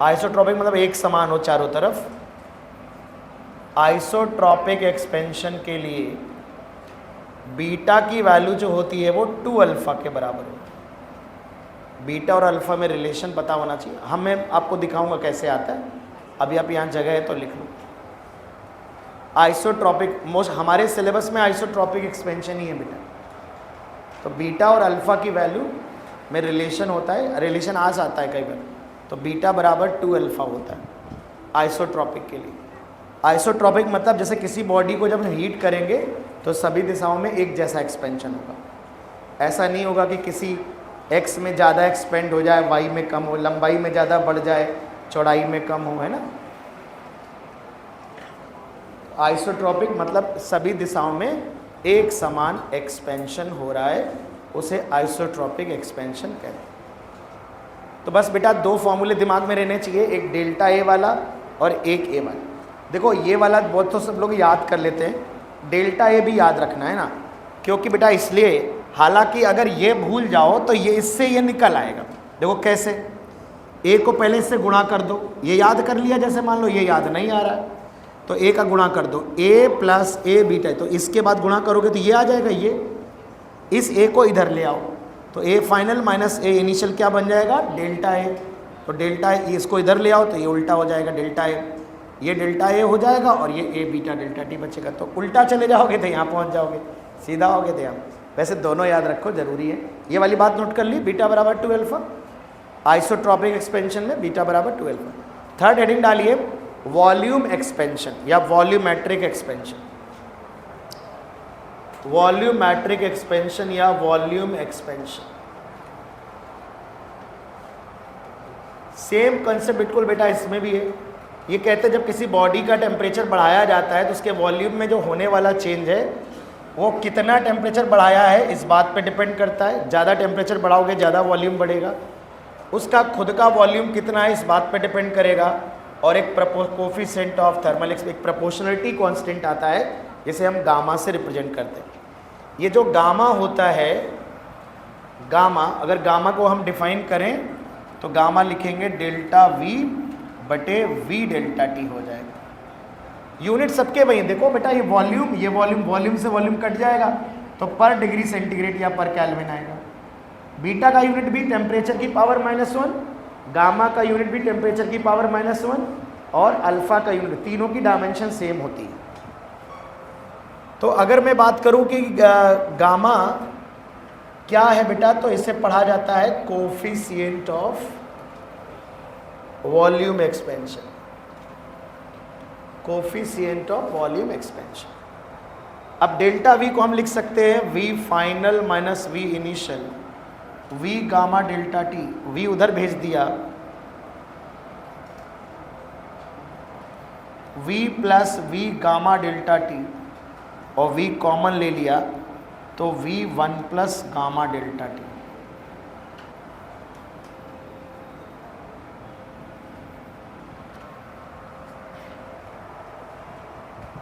आइसोट्रॉपिक मतलब एक समान हो चारों तरफ, आइसोट्रॉपिक एक्सपेंशन के लिए बीटा की वैल्यू जो होती है वो 2 अल्फा के बराबर होती है। बीटा और अल्फा में रिलेशन पता होना चाहिए। मैं आपको दिखाऊंगा कैसे आता है, अभी आप यहाँ जगह है तो लिख लो। आइसोट्रॉपिक मोस्ट हमारे सिलेबस में आइसोट्रॉपिक एक्सपेंशन ही है बेटा। तो बीटा और अल्फा की वैल्यू में रिलेशन होता है, रिलेशन आ जाता है कई बार, तो बीटा बराबर 2 अल्फा होता है आइसोट्रॉपिक के लिए। आइसोट्रॉपिक मतलब जैसे किसी बॉडी को जब हीट करेंगे तो सभी दिशाओं में एक जैसा एक्सपेंशन होगा। ऐसा नहीं होगा कि किसी एक्स में ज़्यादा एक्सपेंड हो जाए, वाई में कम हो, लंबाई में ज़्यादा बढ़ जाए, चौड़ाई में कम हो, है ना। आइसोट्रॉपिक मतलब सभी दिशाओं में एक समान एक्सपेंशन हो रहा है, उसे आइसोट्रॉपिक एक्सपेंशन कहते हैं। तो बस बेटा 2 फॉर्मूले दिमाग में रहने चाहिए, एक डेल्टा ए वाला और एक ए वाला। देखो ये वाला बहुत तो सब लोग याद कर लेते हैं, डेल्टा ए भी याद रखना है ना, क्योंकि बेटा इसलिए, हालांकि अगर ये भूल जाओ तो ये इससे ये निकल आएगा। देखो कैसे, ए को पहले इससे गुणा कर दो, ये याद कर लिया, जैसे मान लो ये याद नहीं आ रहा है तो ए का गुणा कर दो, ए प्लस ए बीटा, तो इसके बाद गुणा करोगे तो ये आ जाएगा, ये इस ए को इधर ले आओ तो A final minus A initial क्या बन जाएगा, डेल्टा ए। तो डेल्टा ए इसको इधर ले आओ तो ये उल्टा हो जाएगा, डेल्टा ए, ये डेल्टा ए हो जाएगा और ये ए बीटा डेल्टा टी बचेगा। तो उल्टा चले जाओगे तो यहाँ पहुँच जाओगे, सीधा होगे तो यहाँ। वैसे दोनों याद रखो, जरूरी है। ये वाली बात नोट कर ली, बीटा बराबर 2 अल्फा, आइसोट्रॉपिक एक्सपेंशन में बीटा बराबर 2 अल्फा। थर्ड हेडिंग डालिए वॉल्यूम एक्सपेंशन या वॉल्यूमेट्रिक एक्सपेंशन, वॉल्यूमेट्रिक एक्सपेंशन या वॉल्यूम एक्सपेंशन। सेम कंसेप्ट बिल्कुल बेटा इसमें भी है। ये कहते हैं जब किसी बॉडी का टेम्परेचर बढ़ाया जाता है तो उसके वॉल्यूम में जो होने वाला चेंज है वो कितना टेम्परेचर बढ़ाया है इस बात पे डिपेंड करता है। ज़्यादा टेम्परेचर बढ़ाओगे ज़्यादा वॉल्यूम बढ़ेगा, उसका खुद का वॉल्यूम कितना है इस बात पे डिपेंड करेगा। और एक कोफिशिएंट ऑफ थर्मल एक प्रोपोर्शनलिटी कांस्टेंट आता है जिसे हम गामा से रिप्रेजेंट करते हैं। ये जो गामा होता है, गामा, अगर गामा को हम डिफाइन करें तो गामा लिखेंगे डेल्टा वी बटे वी डेल्टा टी हो जाएगा। यूनिट सबके वही, देखो बेटा ये वॉल्यूम से वॉल्यूम कट जाएगा तो पर डिग्री सेंटीग्रेड या पर केल्विन आएगा। बीटा का यूनिट भी टेम्परेचर की पावर -1, गामा का यूनिट भी टेम्परेचर की पावर -1 और अल्फा का यूनिट, तीनों की डायमेंशन सेम होती है। तो अगर मैं बात करूं कि गामा क्या है बेटा, तो इसे पढ़ा जाता है coefficient of volume expansion, coefficient of volume expansion. अब डेल्टा वी को हम लिख सकते हैं V final minus V initial, V gamma delta T, V उधर भेज दिया, V plus V gamma delta T और वी कॉमन ले लिया तो V 1 plus gamma delta T.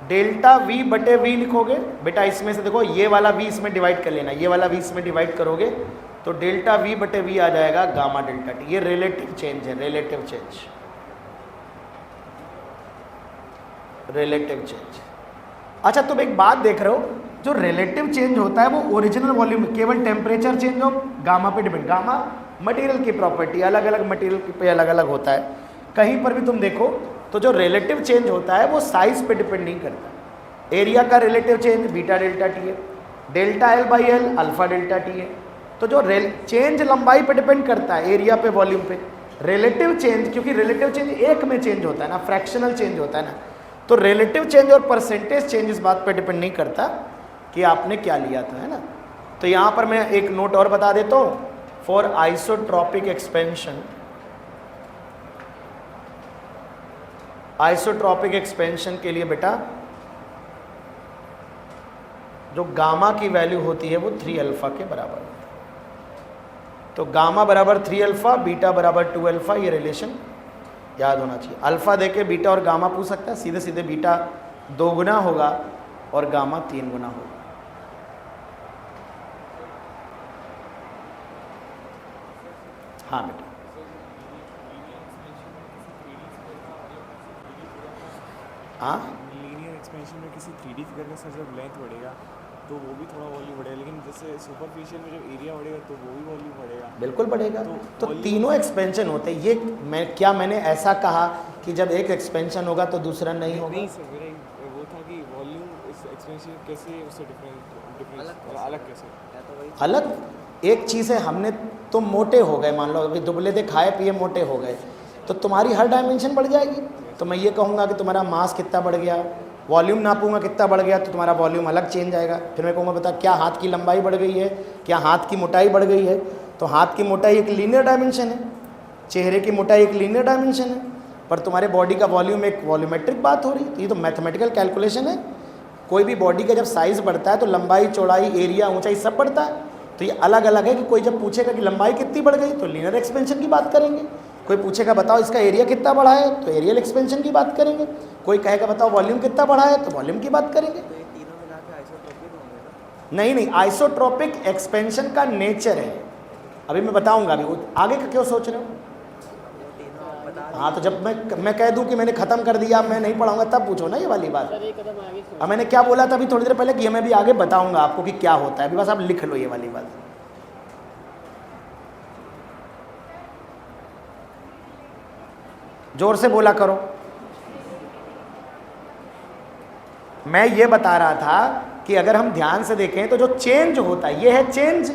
Delta V बटे वी लिखोगे बेटा, इसमें से देखो ये वाला वी इसमें डिवाइड कर लेना, ये वाला वी इसमें डिवाइड करोगे तो डेल्टा वी बटे वी आ जाएगा गामा डेल्टा टी। ये रिलेटिव चेंज है, रिलेटिव चेंज, रिलेटिव चेंज। अच्छा तुम एक बात देख रहे हो, जो रिलेटिव चेंज होता है वो ओरिजिनल वॉल्यूम केवल टेम्परेचर चेंज हो गामा पे डिपेंड। गामा मटेरियल की प्रॉपर्टी, अलग अलग मटेरियल पे अलग अलग होता है। कहीं पर भी तुम देखो तो जो रिलेटिव चेंज होता है वो साइज पे डिपेंड नहीं करता। एरिया का relative change beta delta t है, delta l by l alpha delta t है। तो जो चेंज लंबाई पे डिपेंड करता है, एरिया पे वॉल्यूम पे। रिलेटिव चेंज, क्योंकि रिलेटिव चेंज एक में चेंज होता है ना, फ्रैक्शनल चेंज होता है ना, तो रिलेटिव चेंज और परसेंटेज चेंज इस बात पे डिपेंड नहीं करता कि आपने क्या लिया था, है ना। तो यहाँ पर मैं एक नोट और बता देता हूँ, for isotropic expansion, isotropic expansion के लिए बेटा जो गामा की वैल्यू होती है वो 3 अल्फा के बराबर होती है। तो गामा बराबर 3 अल्फा, बीटा बराबर 2 अल्फा, ये रिलेशन याद होना चाहिए। अल्फा देके बीटा और गामा पूछ सकता है, सीधे सीधे बीटा 2 गुना होगा और गामा 3 गुना होगा। हाँ बेटा, हाँ लीनियर एक्सपेंशन में किसी 3D फिगर का सर जब लेंथ बढ़ेगा तो वो भी थोड़ा वॉल्यूम बढ़ेगा, लेकिन जैसे सुपरफिशियल में जब एरिया बढ़ेगा तो वो भी वॉल्यूम बढ़ेगा। बिल्कुल बढ़ेगा। तो volume- तीनों एक्सपेंशन होते हैं। ये मैंने ऐसा कहा कि जब एक एक्सपेंशन होगा तो दूसरा नहीं होगा? नहीं सर, मेरा वो था कि वॉल्यूम इस एक्सपेंशन कैसे उससे डिफरेंस अलग कैसे? अलग एक चीज़ है, हमने तुम मोटे हो गए, मान लो अभी दुबले थे, खाए पिए मोटे हो गए, तो तुम्हारी हर डायमेंशन बढ़ जाएगी। तो मैं ये कहूँगा कि तुम्हारा मास कितना बढ़ गया, वॉल्यूम नापूंगा कितना बढ़ गया, तो तुम्हारा वॉल्यूम अलग चेंज आएगा। फिर मैं कहूँगा बता क्या हाथ की लंबाई बढ़ गई है, क्या हाथ की मोटाई बढ़ गई है, तो हाथ की मोटाई एक लीनियर डायमेंशन है, चेहरे की मोटाई एक लीनियर डायमेंशन है, पर तुम्हारे बॉडी का वॉल्यूम एक वॉल्यूमेट्रिक बात हो रही है। तो ये तो मैथमेटिकल कैलकुलेशन है। कोई भी बॉडी का जब साइज़ बढ़ता है तो लंबाई, चौड़ाई, एरिया, ऊंचाई सब बढ़ता है। तो ये अलग अलग है कि कोई जब पूछेगा कि लंबाई कितनी बढ़ गई तो लीनियर एक्सपेंशन की बात करेंगे, कोई पूछेगा बताओ इसका एरिया कितना बढ़ा है तो एरियल एक्सपेंशन की बात करेंगे, कोई कहेगा बताओ वॉल्यूम कितना बढ़ा है तो वॉल्यूम की बात करेंगे। नहीं, आइसोट्रोपिक एक्सपेंशन का नेचर है, अभी मैं बताऊंगा। अभी आगे का क्यों सोच रहे हो? हाँ, तो जब मैं कह दूं कि मैंने ख़त्म कर दिया, मैं नहीं पढ़ाऊंगा, तब पूछो ना ये वाली बात। अब मैंने क्या बोला था अभी थोड़ी देर पहले कि मैं भी आगे बताऊंगा आपको कि क्या होता है, अभी बस आप लिख लो ये वाली बात। जोर से बोला करो। मैं ये बता रहा था कि अगर हम ध्यान से देखें तो जो चेंज होता है ये है चेंज,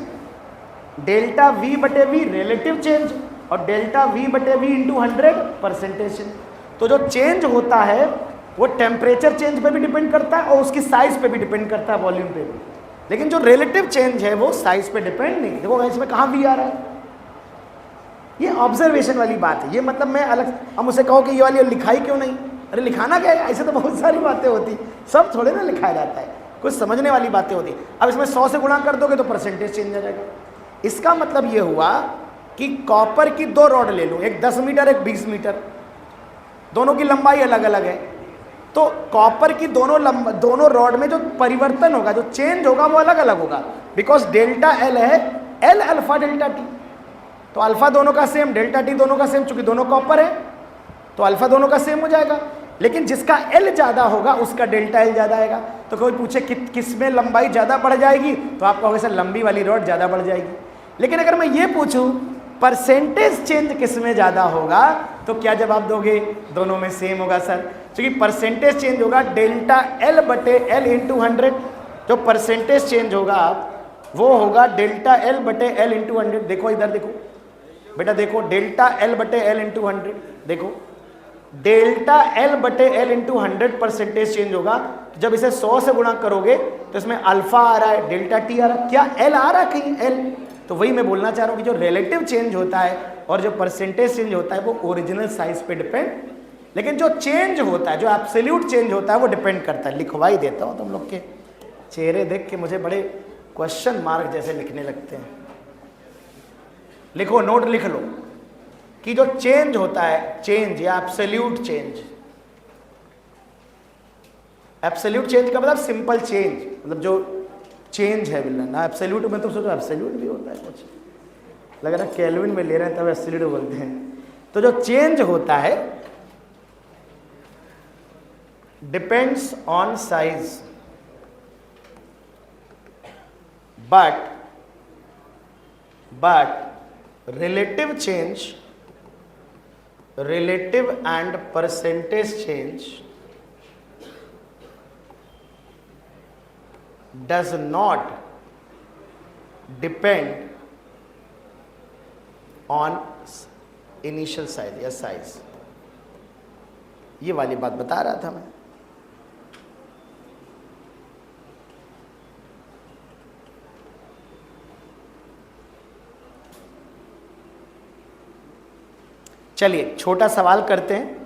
डेल्टा वी बटे वी रिलेटिव चेंज और डेल्टा वी बटे वी इंटू 100 परसेंटेज चेंज। तो जो चेंज होता है वो टेम्परेचर चेंज पे भी डिपेंड करता है और उसकी साइज पे भी डिपेंड करता है, वॉल्यूम पे भी। लेकिन जो रिलेटिव चेंज है वो साइज पे डिपेंड नहीं। देखो इसमें कहाँ वी आ रहा है, ये ऑब्जर्वेशन वाली बात है। ये मतलब मैं अलग, अब मुझसे कहो कि ये वाली लिखाई क्यों नहीं, अरे लिखाना क्या है, ऐसे तो बहुत सारी बातें होती, सब थोड़े ना लिखाया जाता है, कुछ समझने वाली बातें होती। अब इसमें 100 से गुणा कर दोगे तो परसेंटेज चेंज हो जाएगा। इसका मतलब ये हुआ कि कॉपर की 2 रॉड ले लूँ, एक 10 मीटर एक 20 मीटर, दोनों की लंबाई अलग अलग है, तो कॉपर की दोनों रॉड में जो परिवर्तन होगा, जो चेंज होगा वो अलग अलग होगा, बिकॉज डेल्टा एल है, एल अल्फा डेल्टा टी। तो अल्फा दोनों का सेम, डेल्टा टी दोनों का सेम, चूंकि दोनों कॉपर है तो अल्फा दोनों का सेम हो जाएगा। लेकिन जिसका एल ज़्यादा होगा उसका डेल्टा एल ज़्यादा आएगा। तो कोई पूछे किस में लंबाई ज़्यादा बढ़ जाएगी, तो आप कहोगे सर लंबी वाली रॉड ज़्यादा बढ़ जाएगी। लेकिन अगर मैं ये पूछूं परसेंटेज चेंज किस में ज़्यादा होगा, तो क्या जवाब दोगे? दोनों में सेम होगा सर, क्योंकि परसेंटेज चेंज होगा डेल्टा एल बटे एल इंटू 100। जो परसेंटेज चेंज होगा वो होगा डेल्टा एल बटे एल इंटू 100। देखो इधर देखो बेटा, देखो डेल्टा एल बटे एल इंटू 100, देखो डेल्टा एल बटे एल इंटू 100 परसेंटेज चेंज होगा। तो जब इसे 100 से गुणा करोगे तो इसमें अल्फा आ रहा है, डेल्टा टी आ रहा है, क्या एल आ रहा है कहीं एल? तो वही मैं बोलना चाह रहा हूँ कि जो रिलेटिव चेंज होता है और जो परसेंटेज चेंज होता है वो ओरिजिनल साइज पे डिपेंड, लेकिन जो चेंज होता है, जो एब्सोल्यूट चेंज होता है वो डिपेंड करता है। लिखवा ही देता हूँ, तुम लोग के चेहरे देख के मुझे बड़े क्वेश्चन मार्क जैसे लिखने लगते हैं। लिखो, नोट लिख लो कि जो चेंज होता है, चेंज या एब्सोल्यूट चेंज, एब्सोल्यूट चेंज का मतलब सिंपल चेंज, मतलब जो चेंज है मिलना ना। एब्सोल्यूट में तो सोचो एब्सोल्यूट भी होता है कुछ, लग रहा है केल्विन में ले रहे हैं तब एब्सोल्यूट बोलते हैं। तो जो चेंज होता है depends on size, but relative change, relative and percentage change does not depend on initial size या size। ये वाली बात बता रहा था मैं। चलिए छोटा सवाल करते हैं।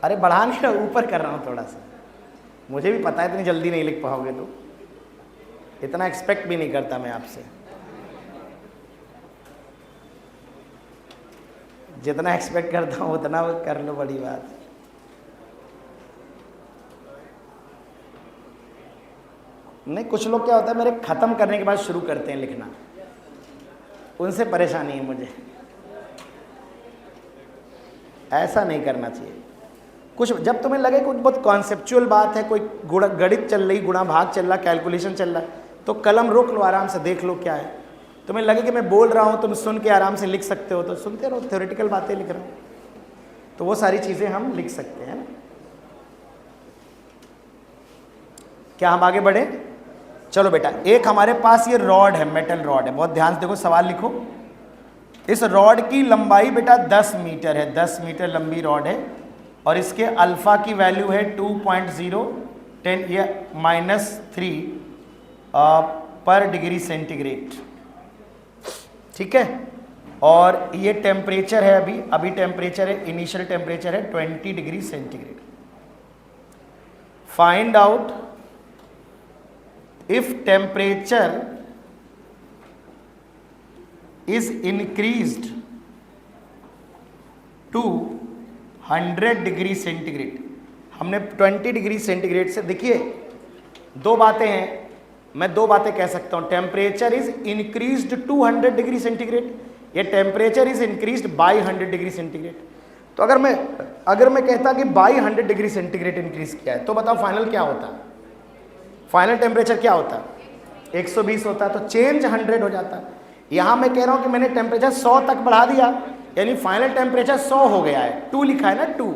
अरे बढ़ा नहीं रहा, ऊपर कर रहा हूं थोड़ा सा, मुझे भी पता है इतनी जल्दी नहीं लिख पाओगे, तो इतना एक्सपेक्ट भी नहीं करता मैं आपसे। जितना एक्सपेक्ट करता हूं उतना कर लो, बड़ी बात। नहीं, कुछ लोग क्या होता है मेरे खत्म करने के बाद शुरू करते हैं लिखना, उनसे परेशानी है मुझे। ऐसा नहीं करना चाहिए। कुछ जब तुम्हें लगे कुछ बहुत कॉन्सेप्चुअल बात है, कोई गणित चल रही, गुणा भाग चल रहा, कैलकुलेशन चल रहा है, तो कलम रोक लो, आराम से देख लो क्या है। तुम्हें लगे कि मैं बोल रहा हूँ, तुम सुन के आराम से लिख सकते हो तो सुनते रहो, थ्योरेटिकल बातें लिख रहा हूँ, तो वो सारी चीज़ें हम लिख सकते हैं ना। क्या हम आगे बढ़े? चलो बेटा, एक हमारे पास ये रॉड है, मेटल रॉड है, बहुत ध्यान से देखो, सवाल लिखो। इस रॉड की लंबाई बेटा 10 मीटर है, 10 मीटर लंबी रॉड है, और इसके अल्फा की वैल्यू है 2.010 या -3 पर डिग्री सेंटीग्रेड, ठीक है। और ये टेम्परेचर है, अभी टेम्परेचर है, इनिशियल टेम्परेचर है 20 degree centigrade. Find out if temperature is increased to 100 degree centigrade. हमने 20 डिग्री सेंटीग्रेड से, देखिए दो बातें हैं, मैं दो बातें कह सकता हूं। Temperature is increased to 100 degree centigrade, या temperature is increased by 100 degree centigrade. तो अगर मैं कहता कि बाय 100 डिग्री सेंटीग्रेड इंक्रीज किया है, तो बताओ फाइनल क्या होता है? फाइनल टेम्परेचर क्या होता है? 120 होता है, तो चेंज 100 हो जाता है। यहां मैं कह रहा हूं कि मैंने टेम्परेचर 100 तक बढ़ा दिया, यानी फाइनल टेम्परेचर 100 हो गया है, 2 लिखा है ना 2,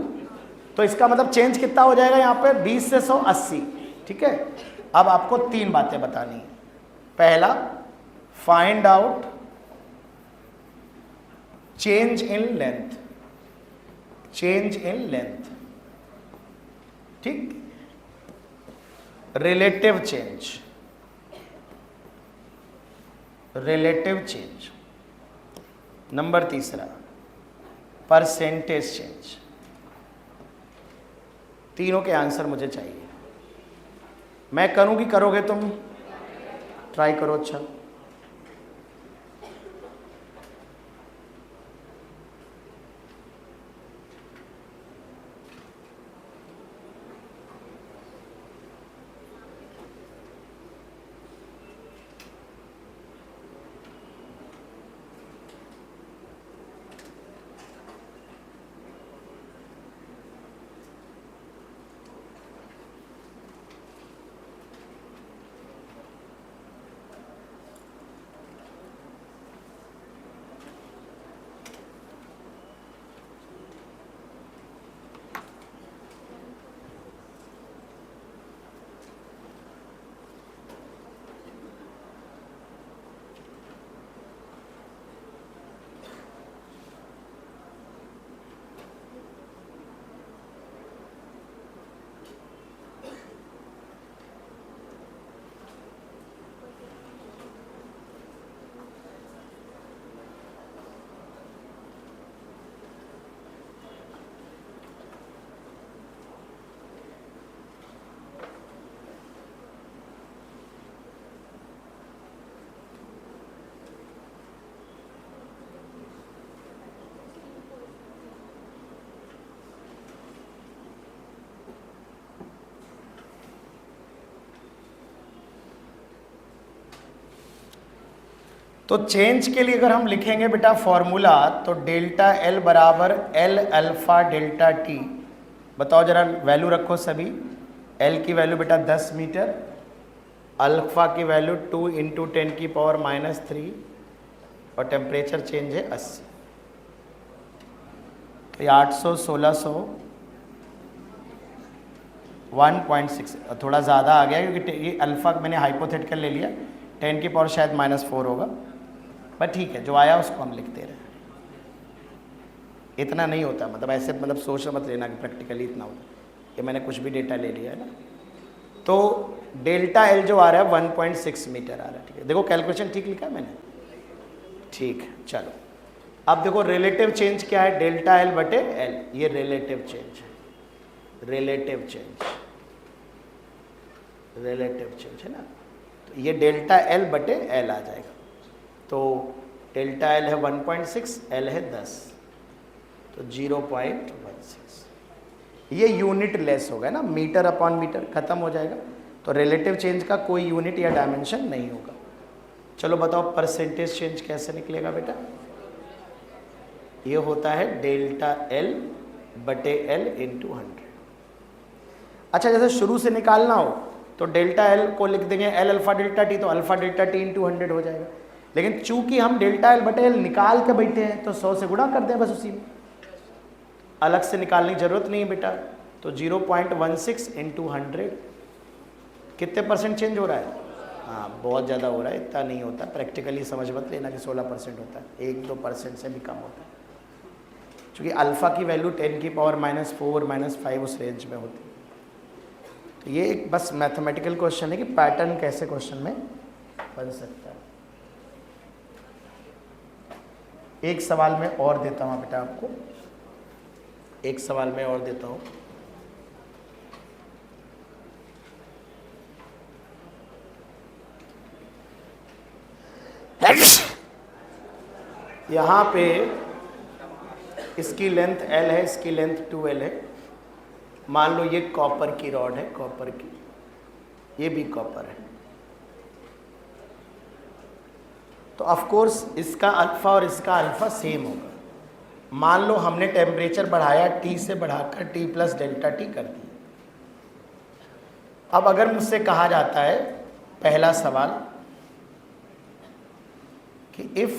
तो इसका मतलब चेंज कितना हो जाएगा यहाँ पे? 20 से 100 80, ठीक है। अब आपको 3 बातें बतानी है। पहला, find out change in length, change in length, ठीक। Relative change, relative change. Number तीसरा, परसेंटेज चेंज। तीनों के आंसर मुझे चाहिए। मैं करूंगी, करोगे तुम? ट्राई करो। अच्छा, तो चेंज के लिए अगर हम लिखेंगे बेटा फॉर्मूला, तो डेल्टा एल बराबर एल अल्फा डेल्टा टी। बताओ जरा, वैल्यू रखो सभी। एल की वैल्यू बेटा 10 मीटर, अल्फा की वैल्यू 2 इंटू 10⁻³ और टेम्परेचर चेंज है 80। तो ये 800, 1600, 1.6 थोड़ा ज़्यादा आ गया क्योंकि ये अल्फ़ा मैंने हाइपोथेटिकल ले लिया, 10 की पावर शायद -4 होगा, बट ठीक है जो आया उसको हम लिखते रहे। इतना नहीं होता, मतलब ऐसे मतलब सोच मत लेना कि प्रैक्टिकली इतना होता, ये मैंने कुछ भी डेटा ले लिया है ना। तो डेल्टा एल जो आ रहा है 1.6 मीटर आ रहा है, ठीक है। देखो कैलकुलेशन ठीक लिखा है मैंने, ठीक है। चलो अब देखो रिलेटिव चेंज क्या है, डेल्टा एल बटे एल, ये रिलेटिव चेंज है, रिलेटिव चेंज, रिलेटिव चेंज है ना। तो ये डेल्टा एल बटे एल आ जाएगा। तो डेल्टा एल है 1.6, एल है 10, तो 0.16। ये यूनिट लेस होगा ना, मीटर अपॉन मीटर खत्म हो जाएगा। तो रिलेटिव चेंज का कोई यूनिट या डायमेंशन नहीं होगा। चलो बताओ परसेंटेज चेंज कैसे निकलेगा बेटा। ये होता है डेल्टा एल बटे एल इंटू 100। अच्छा जैसे शुरू से निकालना हो तो डेल्टा एल को लिख देंगे एल अल्फा डेल्टा टी, तो अल्फा डेल्टा टी इंटू 100 हो जाएगा। लेकिन चूंकि हम डेल्टा एल बटे एल निकाल के बैठे हैं तो 100 से गुणा कर दें बस उसी में, अलग से निकालने की जरूरत नहीं है बेटा। तो 0.16 इंटू 100 कितने परसेंट चेंज हो रहा है? हाँ बहुत ज़्यादा हो रहा है, इतना नहीं होता। प्रैक्टिकली समझ मत लेना कि 16% होता है, 1-2% से भी कम होता है, क्योंकि अल्फ़ा की वैल्यू 10 की पावर -4 -5 उस रेंज में होती है। तो ये एक बस मैथमेटिकल क्वेश्चन है कि पैटर्न कैसे क्वेश्चन में बन सकता है। एक सवाल में और देता हूँ बेटा आपको, एक सवाल में और देता हूँ। यहाँ पे इसकी लेंथ L है, इसकी लेंथ 2L है। मान लो ये कॉपर की रॉड है, कॉपर की, ये भी कॉपर है। तो ऑफ कोर्स इसका अल्फा और इसका अल्फा सेम होगा। मान लो हमने टेम्परेचर बढ़ाया T से बढ़ाकर T प्लस डेल्टा T कर दिया। अब अगर मुझसे कहा जाता है पहला सवाल कि if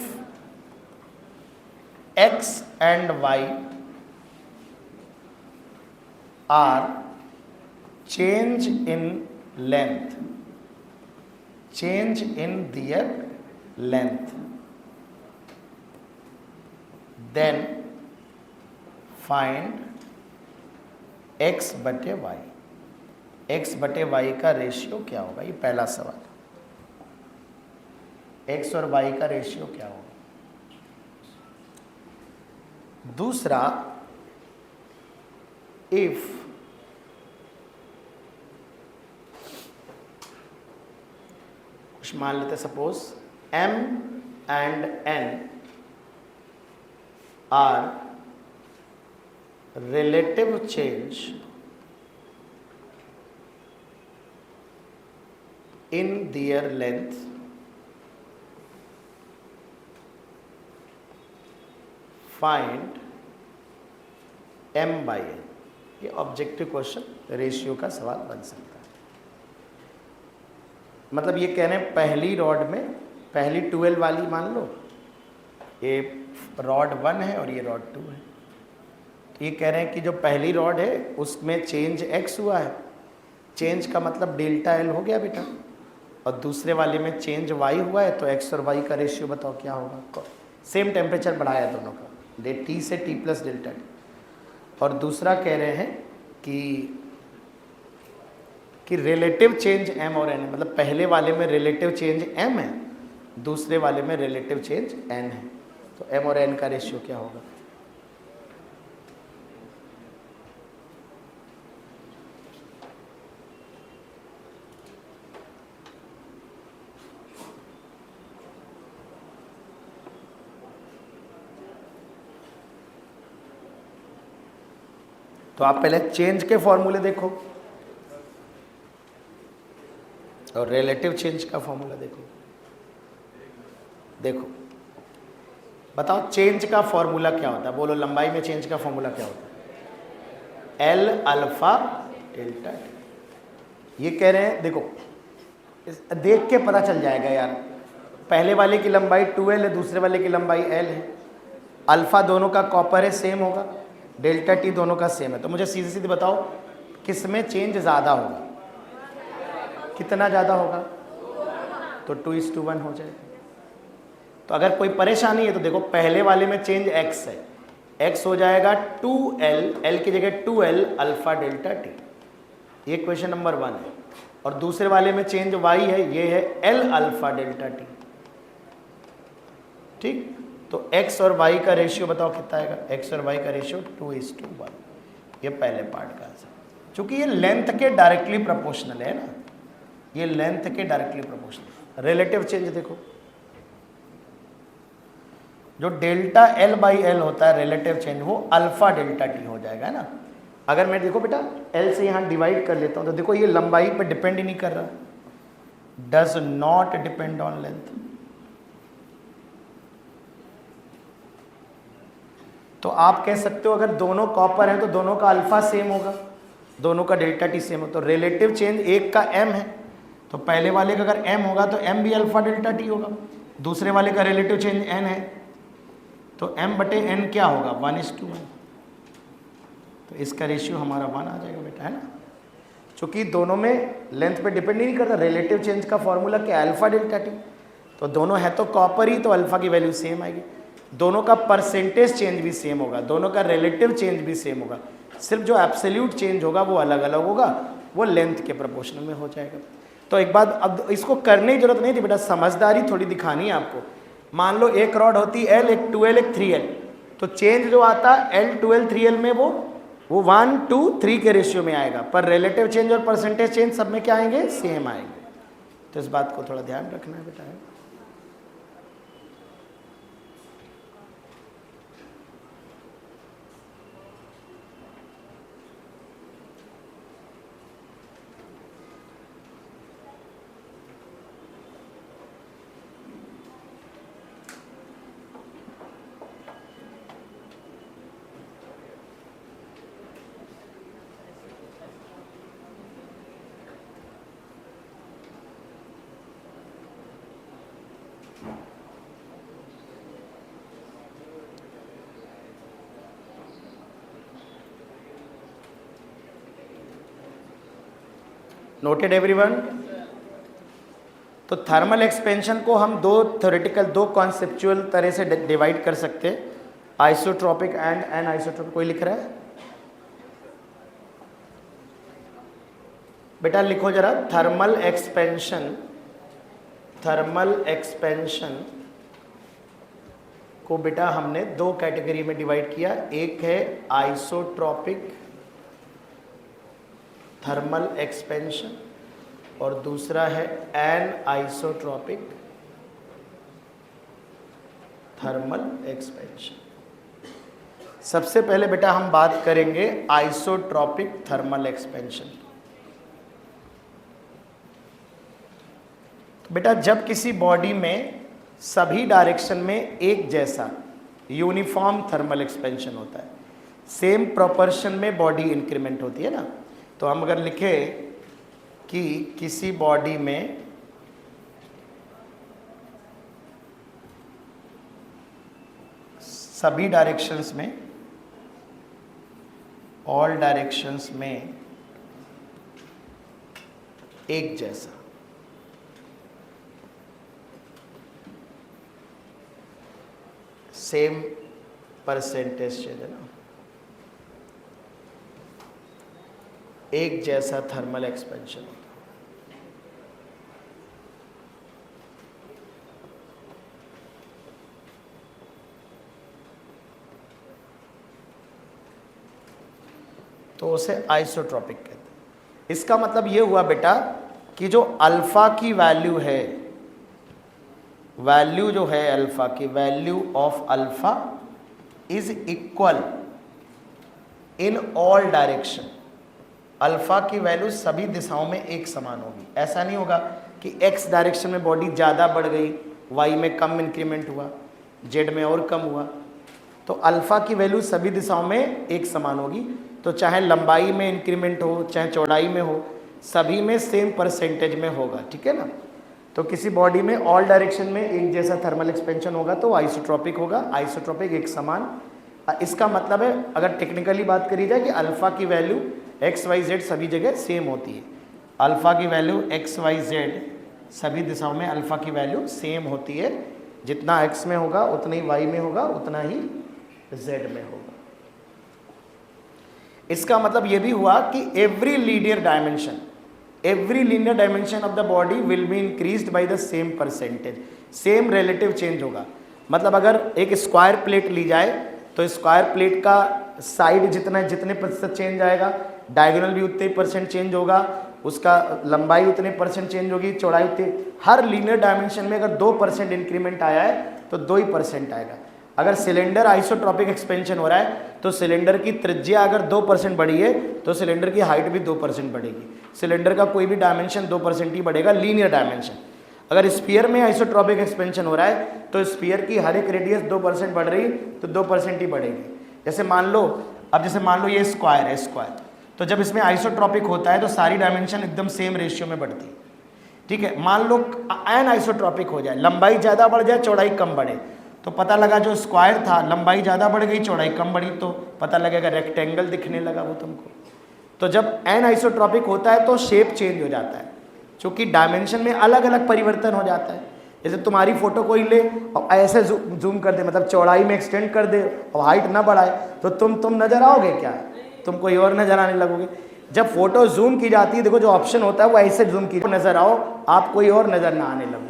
x and y are change in length, change in their length, then find x बटे y, x बटे y का रेशियो क्या होगा? ये पहला सवाल। x और y का रेशियो क्या होगा? दूसरा, इफ कुछ मान लेते suppose m and n are relative change in their length, find m by n। ये ऑब्जेक्टिव क्वेश्चन रेशियो का सवाल बन सकता है। मतलब ये कह रहे हैं पहली रॉड में, पहली 12 वाली मान लो, ये रॉड 1 है और ये रॉड 2 है। तो ये कह रहे हैं कि जो पहली रॉड है उसमें चेंज x हुआ है, चेंज का मतलब डेल्टा एल हो गया बेटा, और दूसरे वाले में चेंज y हुआ है, तो x और y का रेशियो बताओ क्या होगा। सेम टेम्परेचर बढ़ाया दोनों का, T से T प्लस डेल्टा T। और दूसरा कह रहे हैं कि रिलेटिव चेंज m और n है, मतलब पहले वाले में रिलेटिव चेंज m है, दूसरे वाले में रिलेटिव चेंज n है। तो m और n का रेशियो क्या होगा? तो आप पहले चेंज के फॉर्मूले देखो और रिलेटिव चेंज का फॉर्मूला देखो। देखो बताओ चेंज का फॉर्मूला क्या होता है, बोलो लंबाई में चेंज का फॉर्मूला क्या होता है, एल अल्फा डेल्टा टी। ये कह रहे हैं, देखो देख के पता चल जाएगा यार, पहले वाले की लंबाई 2l है, दूसरे वाले की लंबाई l है, अल्फा दोनों का कॉपर है, सेम होगा, डेल्टा टी दोनों का सेम है। तो मुझे सीधे सीधे बताओ किस में चेंज ज़्यादा होगा, कितना ज़्यादा होगा, तो 2:1 हो जाएगा। तो अगर कोई परेशानी है तो देखो पहले वाले में चेंज x है, x हो जाएगा 2l, l की जगह 2l अल्फा डेल्टा टी, ये क्वेश्चन नंबर 1 है। और दूसरे वाले में चेंज y है, ये है l अल्फा डेल्टा टी, ठीक। तो x और y का रेशियो बताओ कितना आएगा, x और y का रेशियो 2:1, ये पहले पार्ट का आंसर। चूंकि ये लेंथ के डायरेक्टली प्रोपोर्शनल है ना, ये लेंथ के डायरेक्टली प्रोपोर्शनल। रिलेटिव चेंज देखो, जो डेल्टा l बाई एल होता है रिलेटिव चेंज, वो अल्फा डेल्टा टी हो जाएगा, है ना। अगर मैं देखो बेटा l से यहाँ डिवाइड कर लेता हूँ तो देखो ये लंबाई पर डिपेंड ही नहीं कर रहा, does not depend on length. तो आप कह सकते हो अगर दोनों कॉपर हैं तो दोनों का अल्फा सेम होगा, दोनों का डेल्टा टी सेम हो। तो रिलेटिव चेंज एक का m है, तो पहले वाले का अगर m होगा तो m भी अल्फा डेल्टा टी होगा, दूसरे वाले का रिलेटिव चेंज n है तो m बटे n क्या होगा, 1:1। तो इसका रेशियो हमारा 1 आ जाएगा बेटा, है ना। चूँकि दोनों में लेंथ पे डिपेंड ही नहीं करता, रिलेटिव चेंज का फॉर्मूला क्या, अल्फा डेल्टा टी। तो दोनों है तो कॉपर ही, तो अल्फा की वैल्यू सेम आएगी। दोनों का परसेंटेज चेंज भी सेम होगा, दोनों का रिलेटिव चेंज भी सेम होगा, सिर्फ जो एब्सोल्यूट चेंज होगा वो अलग अलग होगा, वो लेंथ के प्रोपोर्शनल में हो जाएगा। तो एक बात, अब इसको करने की जरूरत नहीं थी बेटा, समझदारी थोड़ी दिखानी है आपको। मान लो एक रॉड होती है L, एक 2L, एक 3L, तो चेंज जो आता है L 2L 3L में वो 1 2 3 के रेशियो में आएगा, पर रिलेटिव चेंज और परसेंटेज चेंज सब में क्या आएंगे, सेम आएंगे। तो इस बात को थोड़ा ध्यान रखना है बेटा। Noted everyone. तो थर्मल एक्सपेंशन को हम दो थ्योरेटिकल, दो कॉन्सेप्चुअल तरह से डिवाइड कर सकते हैं, आइसोट्रोपिक एंड एनआइसोट्रोपिक। कोई लिख रहा है बेटा, लिखो जरा। थर्मल एक्सपेंशन को बेटा हमने दो कैटेगरी में डिवाइड किया, एक है आइसोट्रोपिक थर्मल एक्सपेंशन और दूसरा है एनआइसोट्रोपिक थर्मल एक्सपेंशन। सबसे पहले बेटा हम बात करेंगे आइसोट्रोपिक थर्मल एक्सपेंशन। तो बेटा जब किसी बॉडी में सभी डायरेक्शन में एक जैसा यूनिफॉर्म थर्मल एक्सपेंशन होता है, सेम प्रोपोर्शन में बॉडी इंक्रीमेंट होती है ना, तो हम अगर लिखें कि किसी बॉडी में सभी डायरेक्शंस में, ऑल डायरेक्शंस में एक जैसा, सेम परसेंटेज चेंज है ना, एक जैसा थर्मल एक्सपेंशन होता है। तो उसे आइसोट्रोपिक कहते हैं। इसका मतलब ये हुआ बेटा कि जो अल्फा की वैल्यू है, वैल्यू जो है अल्फा की, value of alpha is equal in all direction. Alpha की वैल्यू सभी दिशाओं में एक समान होगी। ऐसा नहीं होगा कि एक्स डायरेक्शन में बॉडी ज़्यादा बढ़ गई वाई में कम इंक्रीमेंट हुआ, जेड में और कम हुआ। तो अल्फ़ा की वैल्यू सभी दिशाओं में एक समान होगी। तो चाहे लंबाई में इंक्रीमेंट हो चाहे चौड़ाई में हो, सभी में सेम परसेंटेज में होगा, ठीक है ना। तो किसी बॉडी में ऑल डायरेक्शन में एक जैसा थर्मल एक्सपेंशन होगा तो आइसोट्रॉपिक होगा, आइसोट्रॉपिक एक समान। इसका मतलब है अगर टेक्निकली बात करी जाए कि अल्फ़ा की वैल्यू एक्स वाई जेड सभी जगह सेम होती है। अल्फ़ा की वैल्यू एक्स वाई जेड सभी दिशाओं में अल्फ़ा की वैल्यू सेम होती है। जितना एक्स में होगा उतना ही वाई में होगा, उतना ही जेड में होगा। इसका मतलब यह भी हुआ कि every linear dimension of the body will be increased by the same percentage, same relative change होगा। मतलब अगर एक स्क्वायर प्लेट ली जाए तो स्क्वायर प्लेट का साइड जितने प्रतिशत चेंज आएगा, डायगोनल भी उतने परसेंट चेंज होगा, उसका लंबाई उतने परसेंट चेंज होगी, चौड़ाई उतनी। हर लीनियर डायमेंशन में अगर 2% इंक्रीमेंट आया है तो 2% आएगा। अगर सिलेंडर आइसोट्रॉपिक एक्सपेंशन हो रहा है तो सिलेंडर की त्रिज्या अगर 2% बढ़ी है तो सिलेंडर की हाइट भी 2% बढ़ेगी। सिलेंडर का कोई भी डायमेंशन 2% ही बढ़ेगा, लीनियर डायमेंशन। अगर स्फीयर में आइसोट्रॉपिक एक्सपेंशन हो रहा है तो स्फीयर की हर एक रेडियस 2% बढ़ रही तो 2% ही बढ़ेगी। जैसे मान लो ये स्क्वायर है, स्क्वायर, तो जब इसमें आइसोट्रॉपिक होता है तो सारी डायमेंशन एकदम सेम रेशियो में बढ़ती है, ठीक है। मान लो एन आइसोट्रॉपिक हो जाए, लंबाई ज़्यादा बढ़ जाए चौड़ाई कम बढ़े, तो पता लगा जो स्क्वायर था लंबाई ज़्यादा बढ़ गई चौड़ाई कम बढ़ी, तो पता लगेगा रेक्टेंगल दिखने लगा वो तुमको। तो जब एन आइसोट्रॉपिक होता है तो शेप चेंज हो जाता है, क्योंकि डायमेंशन में अलग अलग परिवर्तन हो जाता है। जैसे तुम्हारी फोटो कोई ले और ऐसे जूम कर दे, मतलब चौड़ाई में एक्सटेंड कर दे और हाइट ना बढ़ाए, तो तुम नजर आओगे क्या? तुम कोई और नजर आने लगोगे। जब फोटो जूम की जाती है, देखो जो ऑप्शन होता है वो ऐसे जूम की नजर आओ, आप कोई और नजर ना आने लगो।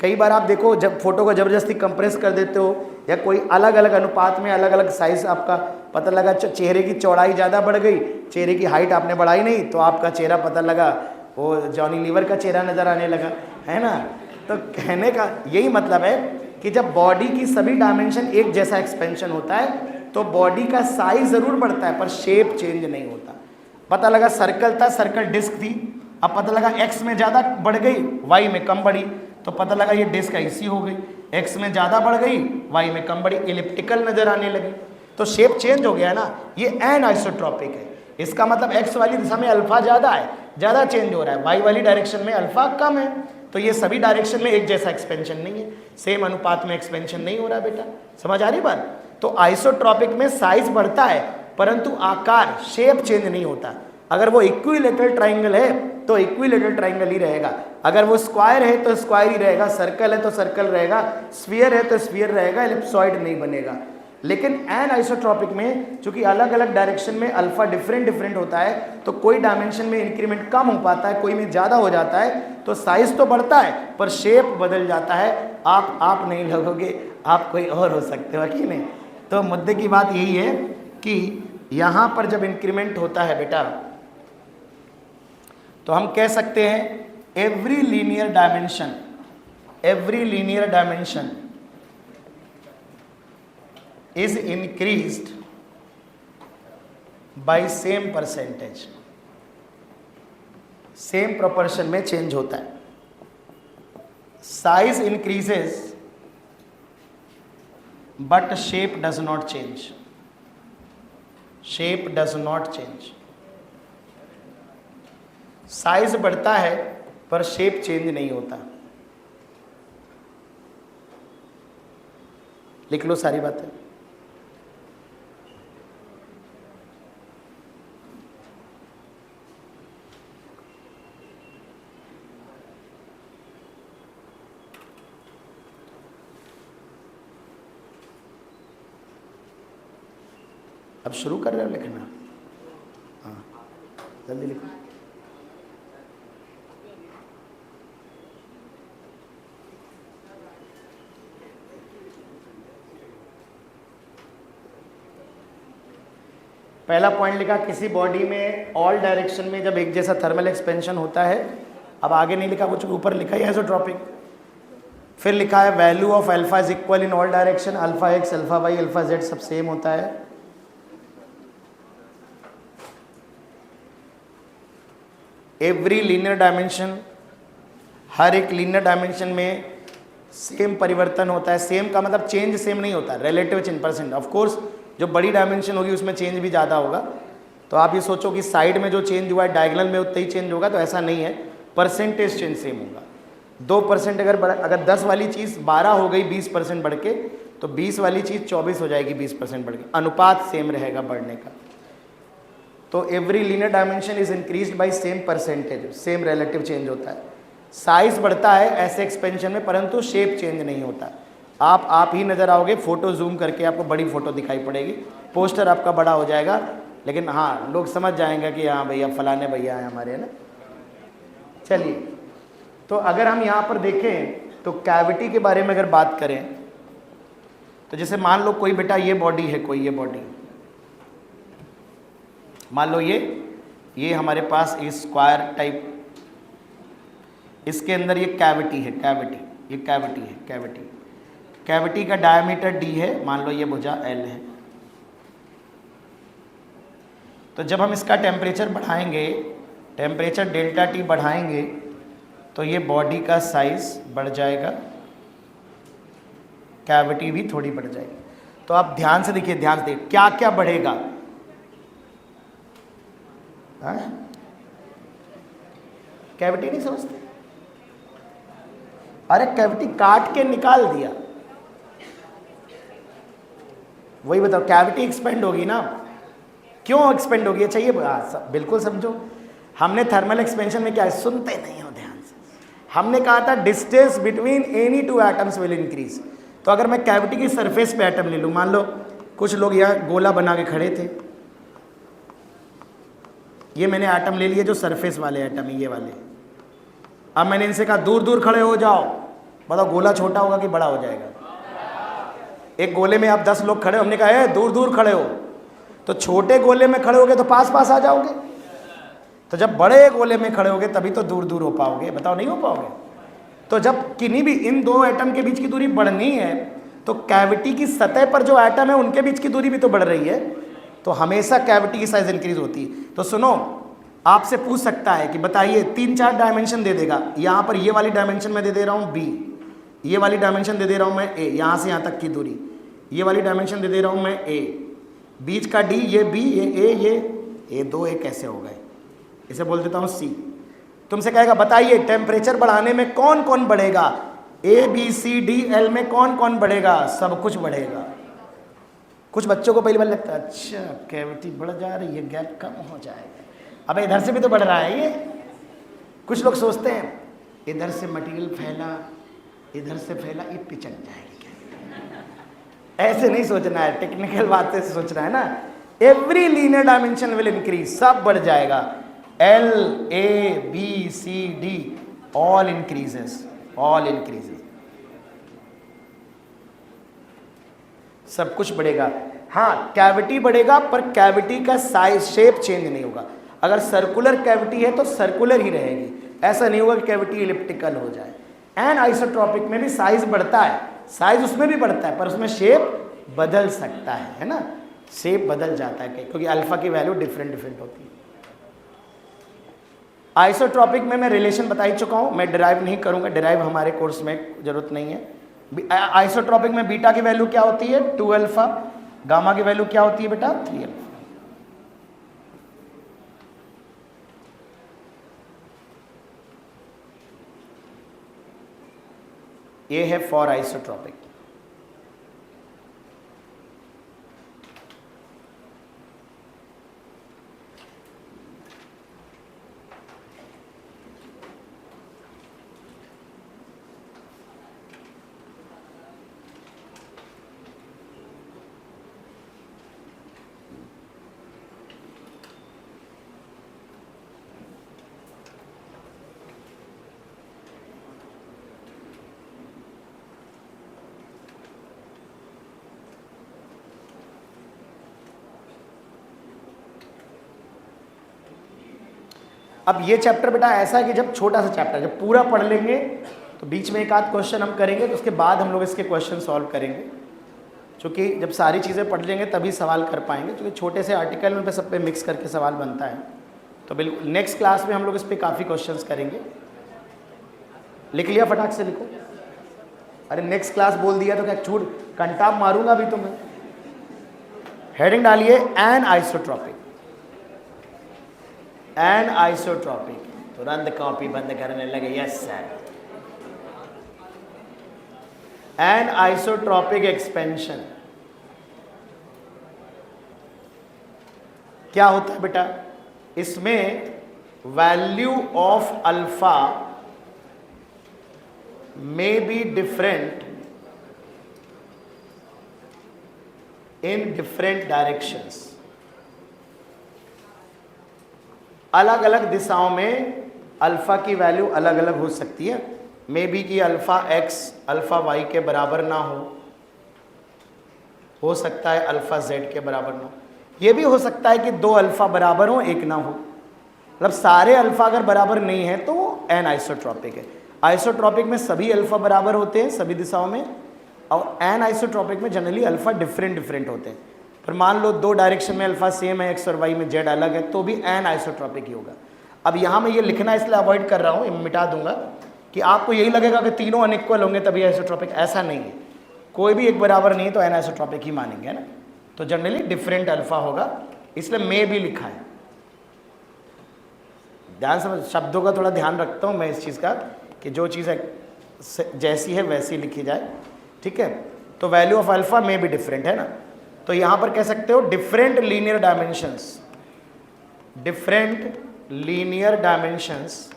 कई बार आप देखो जब फोटो को ज़बरदस्ती कंप्रेस कर देते हो या कोई अलग अलग अनुपात में अलग अलग साइज आपका, पता लगा चेहरे की चौड़ाई ज़्यादा बढ़ गई, चेहरे की हाइट आपने बढ़ाई नहीं, तो आपका चेहरा पता लगा वो जॉनी लीवर का चेहरा नज़र आने लगा, है ना। तो कहने का यही मतलब है कि जब बॉडी की सभी डायमेंशन एक जैसा एक्सपेंशन होता है तो बॉडी का साइज ज़रूर बढ़ता है पर शेप चेंज नहीं होता। पता लगा सर्कल था, सर्कल डिस्क थी, अब पता लगा एक्स में ज़्यादा बढ़ गई वाई में कम बढ़ी, तो पता लगा ये डिस्क ऐसी हो गई, एक्स में ज़्यादा बढ़ गई वाई में कम बढ़ी, इलिप्टिकल नज़र आने लगी, तो शेप चेंज हो गया ना। ये एन आइसोट्रॉपिक है, इसका मतलब एक्स वाली दिशा में अल्फा ज़्यादा है, ज़्यादा चेंज हो रहा है, वाई वाली डायरेक्शन में अल्फा कम है। तो ये सभी डायरेक्शन में एक जैसा एक्सपेंशन नहीं है, सेम अनुपात में एक्सपेंशन नहीं हो रहा बेटा, समझ आ रही बात। तो आइसोट्रॉपिक में साइज बढ़ता है परंतु आकार शेप चेंज नहीं होता। अगर वो इक्विलेटरल ट्राइंगल है तो इक्विलेटरल ट्राइंगल ही रहेगा, अगर वो स्क्वायर है तो स्क्वायर ही रहेगा, सर्कल है तो सर्कल रहेगा, स्फीयर है तो स्फीयर रहेगा, एलिप्सॉइड नहीं बनेगा। लेकिन एन आइसोट्रॉपिक में चूंकि अलग अलग डायरेक्शन में अल्फा डिफरेंट होता है तो कोई डायमेंशन में इंक्रीमेंट कम हो पाता है, कोई में ज़्यादा हो जाता है, तो साइज तो बढ़ता है पर शेप बदल जाता है। आप नहीं लगोगे, आप कोई और हो सकते हो कि नहीं। तो मुद्दे की बात यही है कि यहाँ पर जब इंक्रीमेंट होता है बेटा तो हम कह सकते हैं every linear dimension is increased by same percentage, same proportion में चेंज होता है। Size increases but shape does not change, shape does not change. Size बढ़ता है पर शेप चेंज नहीं होता। लिख लो सारी बातें। अब शुरू कर रहे हो लिखना? हाँ जल्दी लिखो। पहला पॉइंट लिखा किसी बॉडी में ऑल डायरेक्शन में जब एक जैसा थर्मल एक्सपेंशन होता है। अब आगे नहीं लिखा, कुछ ऊपर लिखा है आइसोट्रॉपिक। फिर लिखा है value of alpha is equal in all direction, alpha X alpha Y alpha Z सब सेम होता है। एवरी लीनियर डायमेंशन, हर एक लीनियर डायमेंशन में सेम परिवर्तन होता है। सेम का मतलब चेंज सेम नहीं होता, relative change percent. Of course जो बड़ी डायमेंशन होगी उसमें चेंज भी ज़्यादा होगा। तो आप ये सोचो कि साइड में जो चेंज हुआ है डायगोनल में उतना ही चेंज होगा, तो ऐसा नहीं है, परसेंटेज चेंज सेम होगा। 2% अगर 10 वाली चीज़ 12 हो गई 20% बढ़ के, तो 20 वाली चीज़ 24 हो जाएगी 20% बढ़ के। अनुपात सेम रहेगा बढ़ने का। तो every linear dimension is increased bye same percentage, same relative change होता है। साइज बढ़ता है ऐसे एक्सपेंशन में, परंतु शेप चेंज नहीं होता। आप ही नज़र आओगे, फोटो जूम करके आपको बड़ी फोटो दिखाई पड़ेगी, पोस्टर आपका बड़ा हो जाएगा, लेकिन हाँ लोग समझ जाएंगे कि हाँ भैया फलाने भैया हैं हमारे, है ना। चलिए, तो अगर हम यहाँ पर देखें तो कैविटी के बारे में अगर बात करें, तो जैसे मान लो कोई बेटा ये बॉडी है, कोई ये बॉडी, मान लो ये हमारे पास स्क्वायर टाइप, इसके अंदर ये कैविटी है, ये कैविटी है, कैविटी का डायमीटर d है, मान लो ये भुजा L है। तो जब हम इसका टेम्परेचर बढ़ाएंगे, टेम्परेचर डेल्टा T बढ़ाएंगे, तो ये बॉडी का साइज बढ़ जाएगा, कैविटी भी थोड़ी बढ़ जाएगी। तो आप ध्यान से देखिए, ध्यान से क्या क्या बढ़ेगा। कैविटी नहीं समझते? अरे कैविटी काट के निकाल दिया, वही बताओ, कैविटी एक्सपेंड होगी ना। क्यों एक्सपेंड होगी, चाहिए बिल्कुल समझो। हमने थर्मल एक्सपेंशन में क्या है, सुनते नहीं हो ध्यान से, हमने कहा था distance between any two atoms will increase. तो अगर मैं कैविटी की सरफेस पे एटम ले लूँ, मान लो कुछ लोग यहाँ गोला बना के खड़े थे, ये मैंने एटम ले लिए जो सरफेस वाले एटम है, ये वाले। अब मैंने इनसे कहा दूर दूर खड़े हो जाओ, बताओ गोला छोटा होगा कि बड़ा हो जाएगा? एक गोले में आप 10 लोग खड़े हो, हमने कहा है दूर दूर खड़े हो, तो छोटे गोले में खड़े होगे तो पास पास आ जाओगे, तो जब बड़े गोले में खड़े होगे तभी तो दूर दूर हो पाओगे, बताओ नहीं हो पाओगे। तो जब किन्हीं भी इन दो एटम के बीच की दूरी बढ़नी है, तो कैविटी की सतह पर जो एटम है उनके बीच की दूरी भी तो बढ़ रही है, तो हमेशा कैविटी की साइज इंक्रीज होती है। तो सुनो, आपसे पूछ सकता है कि बताइए 3-4 डायमेंशन दे देगा, यहाँ पर ये वाली डायमेंशन में दे दे रहा हूँ B, ये वाली डायमेंशन दे दे रहा हूँ मैं A, यहाँ से यहाँ तक की दूरी, ये वाली डायमेंशन दे दे रहा हूँ मैं A, बीच का D, ये B, ये A, ये 2 A कैसे हो गए, इसे बोल देता हूँ C। तुमसे कहेगा बताइए टेम्परेचर बढ़ाने में कौन कौन बढ़ेगा, A B C D L में कौन कौन बढ़ेगा, सब कुछ बढ़ेगा। कुछ बच्चों को पहली बार लगता है अच्छा कैविटी बढ़ जा रही है, गैप कम हो जाएगा, अबे इधर से भी तो बढ़ रहा है ये। कुछ लोग सोचते हैं इधर से मटेरियल फैला, इधर से फैला, ये पिचक जाएगी क्या? ऐसे नहीं सोचना है, टेक्निकल बात से सोचना है ना। Every linear dimension will increase, सब बढ़ जाएगा। L A B C D all increases, all increases, सब कुछ बढ़ेगा। हाँ कैविटी बढ़ेगा, पर कैविटी का साइज शेप चेंज नहीं होगा। अगर सर्कुलर कैविटी है तो सर्कुलर ही रहेगी, ऐसा नहीं होगा कि कैविटी इलिप्टिकल हो जाए। एंड आइसोट्रॉपिक में भी साइज बढ़ता है, साइज उसमें भी बढ़ता है, पर उसमें शेप बदल सकता है ना, शेप बदल जाता है क्योंकि अल्फा की वैल्यू डिफरेंट होती है। आइसोट्रॉपिक में मैं रिलेशन बता ही चुका हूँ, मैं डिराइव नहीं करूँगा, डिराइव हमारे कोर्स में जरूरत नहीं है। आइसोट्रॉपिक में बीटा की वैल्यू क्या होती है 2 अल्फा, गामा की वैल्यू क्या होती है बेटा 3 अल्फा। ये है फॉर आइसोट्रॉपिक। अब ये चैप्टर बेटा ऐसा है कि जब छोटा सा चैप्टर जब पूरा पढ़ लेंगे तो बीच में एक आध क्वेश्चन हम करेंगे, तो उसके बाद हम लोग इसके क्वेश्चन सॉल्व करेंगे, क्योंकि जब सारी चीज़ें पढ़ लेंगे तभी सवाल कर पाएंगे, क्योंकि छोटे से आर्टिकल में सब पे मिक्स करके सवाल बनता है। तो बिल्कुल नेक्स्ट क्लास में हम लोग इस पर काफ़ी क्वेश्चंस करेंगे। लिख लिया, फटाक से लिखो। अरे नेक्स्ट क्लास बोल दिया तो क्या छूट कंटाप मारूंगा अभी तुम्हें। हेडिंग डालिए एन आइसोट्रॉपिक। एन आइसोट्रॉपिक, तुरंत कॉपी बंद करने लगे। Yes sir. An isotropic expansion क्या होता है बेटा? इसमें value of alpha may be different in different directions। अलग अलग दिशाओं में अल्फा की वैल्यू अलग अलग हो सकती है। मे बी कि अल्फा एक्स अल्फा वाई के बराबर ना हो सकता है अल्फा जेड के बराबर ना हो। यह भी हो सकता है कि दो अल्फा बराबर हो एक ना हो, मतलब सारे अल्फा अगर बराबर नहीं है तो वो एन आइसोट्रॉपिक है। आइसोट्रॉपिक में सभी अल्फा बराबर होते हैं सभी दिशाओं में, और एन आइसोट्रॉपिक में जनरली अल्फा डिफरेंट होते हैं। पर मान लो दो डायरेक्शन में अल्फा सेम है, एक्स और वाई में जेड अलग है, तो भी एन आइसोट्रॉपिक ही होगा। अब यहाँ मैं ये लिखना इसलिए अवॉइड कर रहा हूँ, मिटा दूंगा, कि आपको यही लगेगा कि तीनों अनइक्वल होंगे तभी आइसोट्रॉपिक। ऐसा नहीं है, कोई भी एक बराबर नहीं है तो एन आइसोट्रॉपिक ही मानेंगे, है ना। तो जनरली डिफरेंट अल्फा होगा, इसलिए मे भी लिखा है। ध्यान समझ, शब्दों का थोड़ा ध्यान रखता हूँ मैं इस चीज़ का, कि जो चीज़ जैसी है वैसी लिखी जाए, ठीक है। तो वैल्यू ऑफ अल्फा में भी डिफरेंट है ना, तो यहां पर कह सकते हो different linear dimensions. Different linear dimensions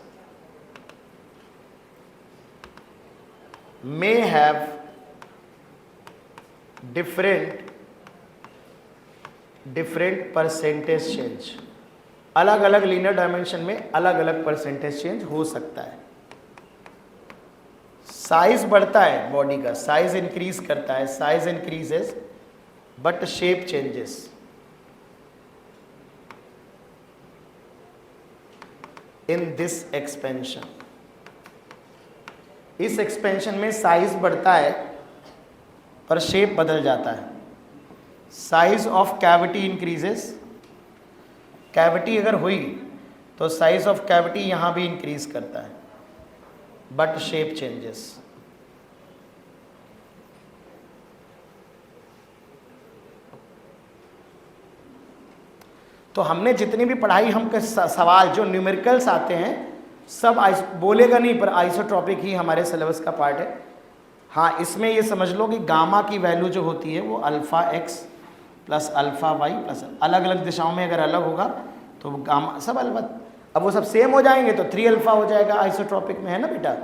may have different percentage change. अलग अलग लीनियर डायमेंशन में अलग अलग परसेंटेज चेंज हो सकता है। साइज बढ़ता है बॉडी का, साइज इंक्रीज करता है, size increases but shape changes. In this expansion, इस एक्सपेंशन में साइज बढ़ता है पर शेप बदल जाता है। Size of cavity increases, cavity अगर हुई तो साइज ऑफ कैविटी यहां भी इंक्रीज करता है बट शेप चेंजेस। तो हमने जितनी भी पढ़ाई, हमके सवाल जो न्यूमेरिकल्स आते हैं सब बोलेगा नहीं, पर आइसोट्रॉपिक ही हमारे सिलेबस का पार्ट है। हाँ, इसमें ये समझ लो कि गामा की वैल्यू जो होती है वो alpha X plus alpha Y plus, अलग अलग दिशाओं में अगर अलग होगा तो गामा सब अलग, अब वो सब सेम हो जाएंगे तो 3 अल्फ़ा हो जाएगा आइसोट्रॉपिक में, है ना बेटा।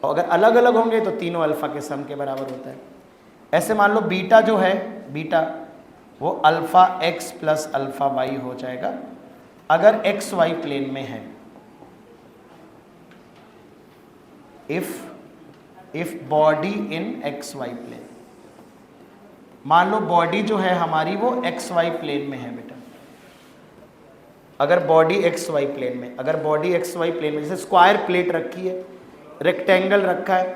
और अगर अलग अलग होंगे तो तीनों अल्फ़ा के सम के बराबर होता है। ऐसे मान लो बीटा जो है, बीटा वो alpha X plus alpha Y हो जाएगा अगर एक्स वाई प्लेन में है। If body in X Y plane, मान लो बॉडी जो है हमारी वो एक्स वाई प्लेन में है बेटा। अगर बॉडी एक्स वाई प्लेन में, अगर बॉडी एक्स वाई प्लेन में, जैसे स्क्वायर प्लेट रखी है, रेक्टेंगल रखा है,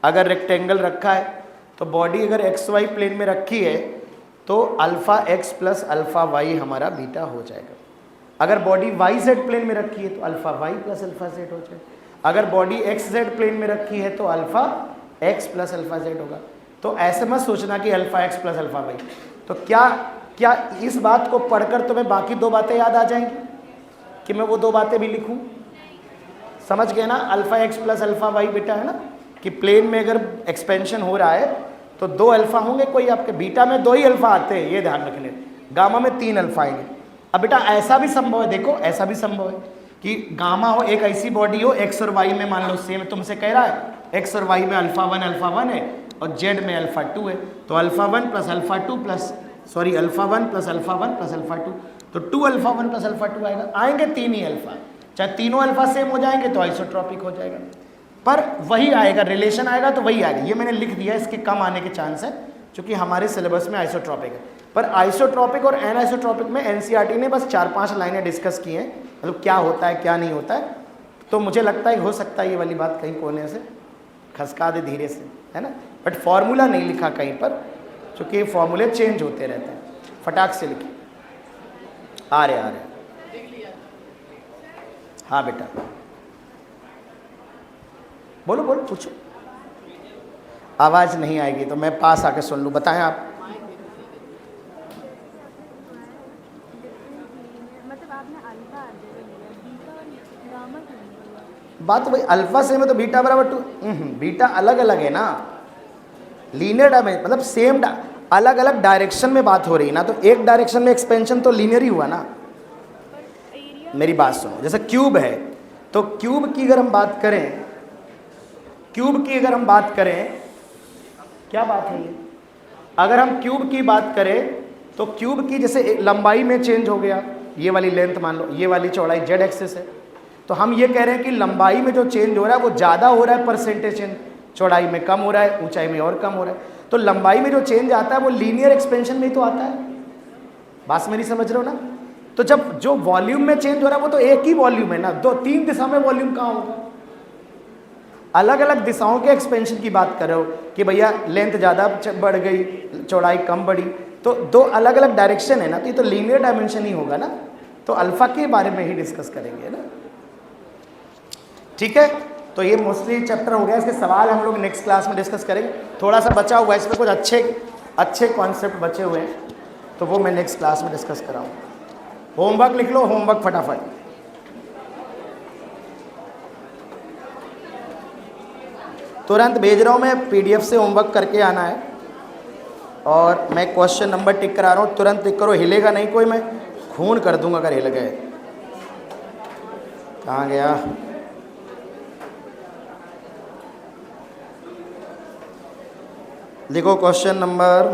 अगर रेक्टेंगल रखा है तो बॉडी अगर एक्स वाई प्लेन में रखी है तो alpha X plus alpha Y हमारा बीटा हो जाएगा। अगर बॉडी वाई जेड प्लेन में रखी है तो alpha Y plus alpha Z हो जाएगा। अगर बॉडी एक्स जेड प्लेन में रखी है तो alpha X plus alpha Z होगा। तो ऐसे मत सोचना कि alpha X plus alpha Y. तो क्या इस बात को पढ़कर तुम्हें बाकी दो बातें याद आ जाएंगी कि मैं वो दो बातें भी लिखूं? समझ गए ना? Alpha X plus alpha Y beta है ना, कि प्लेन में अगर एक्सपेंशन हो रहा है तो 2 अल्फ़ा होंगे, कोई आपके बीटा में 2 ही अल्फ़ा आते हैं, ये ध्यान रखने। गामा में 3 अल्फ़ा आएंगे। अब बेटा ऐसा भी संभव है, देखो ऐसा भी संभव है कि गामा हो, एक ऐसी बॉडी हो एक्स और वाई में, मान लो सेम तुमसे कह रहा है एक्स और वाई में अल्फ़ा 1 है और जेड में अल्फ़ा 2 है, तो alpha 1 plus alpha 2 plus alpha 1 plus alpha 1 plus alpha 2, तो 2 अल्फ़ा 1 प्लस अल्फ़ा 2 आएगा। आएंगे 3 ही अल्फ़ा, चाहे तीनों अल्फ़ा सेम हो जाएंगे तो आइसोट्रॉपिक हो जाएगा, पर वही आएगा, रिलेशन आएगा तो वही आएगा। ये मैंने लिख दिया, इसके कम आने के चांस है क्योंकि हमारे सिलेबस में आइसोट्रॉपिक है। पर आइसोट्रॉपिक और एनआइसोट्रॉपिक में एनसीईआरटी ने बस 4-5 लाइनें डिस्कस की हैं, मतलब क्या होता है क्या नहीं होता है। तो मुझे लगता है हो सकता है ये वाली बात कहीं कोने से खसका दे धीरे से, है ना, बट फॉर्मूला नहीं लिखा कहीं पर, क्योंकि फॉर्मूले चेंज होते रहते हैं। फटाक से लिखिए, आ रहे हाँ बेटा, बोलो पूछो। आवाज़ नहीं आएगी तो मैं पास आके सुन लूँ। बताएं आप। मतलब आपने अल्फा आर्डर लिया, बीटा और गामा क्यों नहीं लिया? बात वही, अल्फा सेम है तो बीटा बराबर 2। बीटा अलग अलग है ना, लीनियर डायमेंशन मतलब सेम अलग अलग डायरेक्शन में बात हो रही है ना, तो एक डायरेक्शन में एक्सपेंशन तो लीनियर ही हुआ ना। एरिया मेरी बात सुनो, जैसे क्यूब है तो क्यूब की अगर हम बात करें, क्यूब की अगर हम बात करें, क्या बात है ये, अगर हम क्यूब की बात करें तो क्यूब की जैसे लंबाई में चेंज हो गया, ये वाली लेंथ मान लो, ये वाली चौड़ाई जेड एक्सिस है, तो हम ये कह रहे हैं कि लंबाई में जो चेंज हो रहा है वो ज़्यादा हो रहा है परसेंटेज चेंज, चौड़ाई में कम हो रहा है, ऊंचाई में और कम हो रहा है। तो लंबाई में जो चेंज आता है वो लीनियर एक्सपेंशन में ही तो आता है। बात मेरी समझ रहे हो ना। तो जब जो वॉल्यूम में चेंज हो रहा है वो तो एक ही वॉल्यूम है ना, दो तीन दिशा में वॉल्यूम कहाँ होगा, अलग अलग दिशाओं के एक्सपेंशन की बात कर रहे हो कि भैया लेंथ ज़्यादा बढ़ गई, चौड़ाई कम बढ़ी, तो दो अलग अलग डायरेक्शन है ना, तो ये तो लीनियर डायमेंशन ही होगा ना। तो अल्फा के बारे में ही डिस्कस करेंगे ना, ठीक है। तो ये मोस्टली चैप्टर हो गया, इसके सवाल हम लोग नेक्स्ट क्लास में डिस्कस करेंगे। थोड़ा सा बचा हुआ है, इसमें कुछ अच्छे कॉन्सेप्ट बचे हुए हैं, तो वो मैं नेक्स्ट क्लास में डिस्कस कराऊँ। होमवर्क लिख लो, होमवर्क फटाफट। तुरंत भेज रहा हूँ मैं, पीडीएफ से होमवर्क करके आना है, और मैं क्वेश्चन नंबर टिक करा रहा हूँ, तुरंत टिक करो, हिलेगा नहीं कोई, मैं खून कर दूंगा अगर हिल गए। कहाँ गया, देखो क्वेश्चन नंबर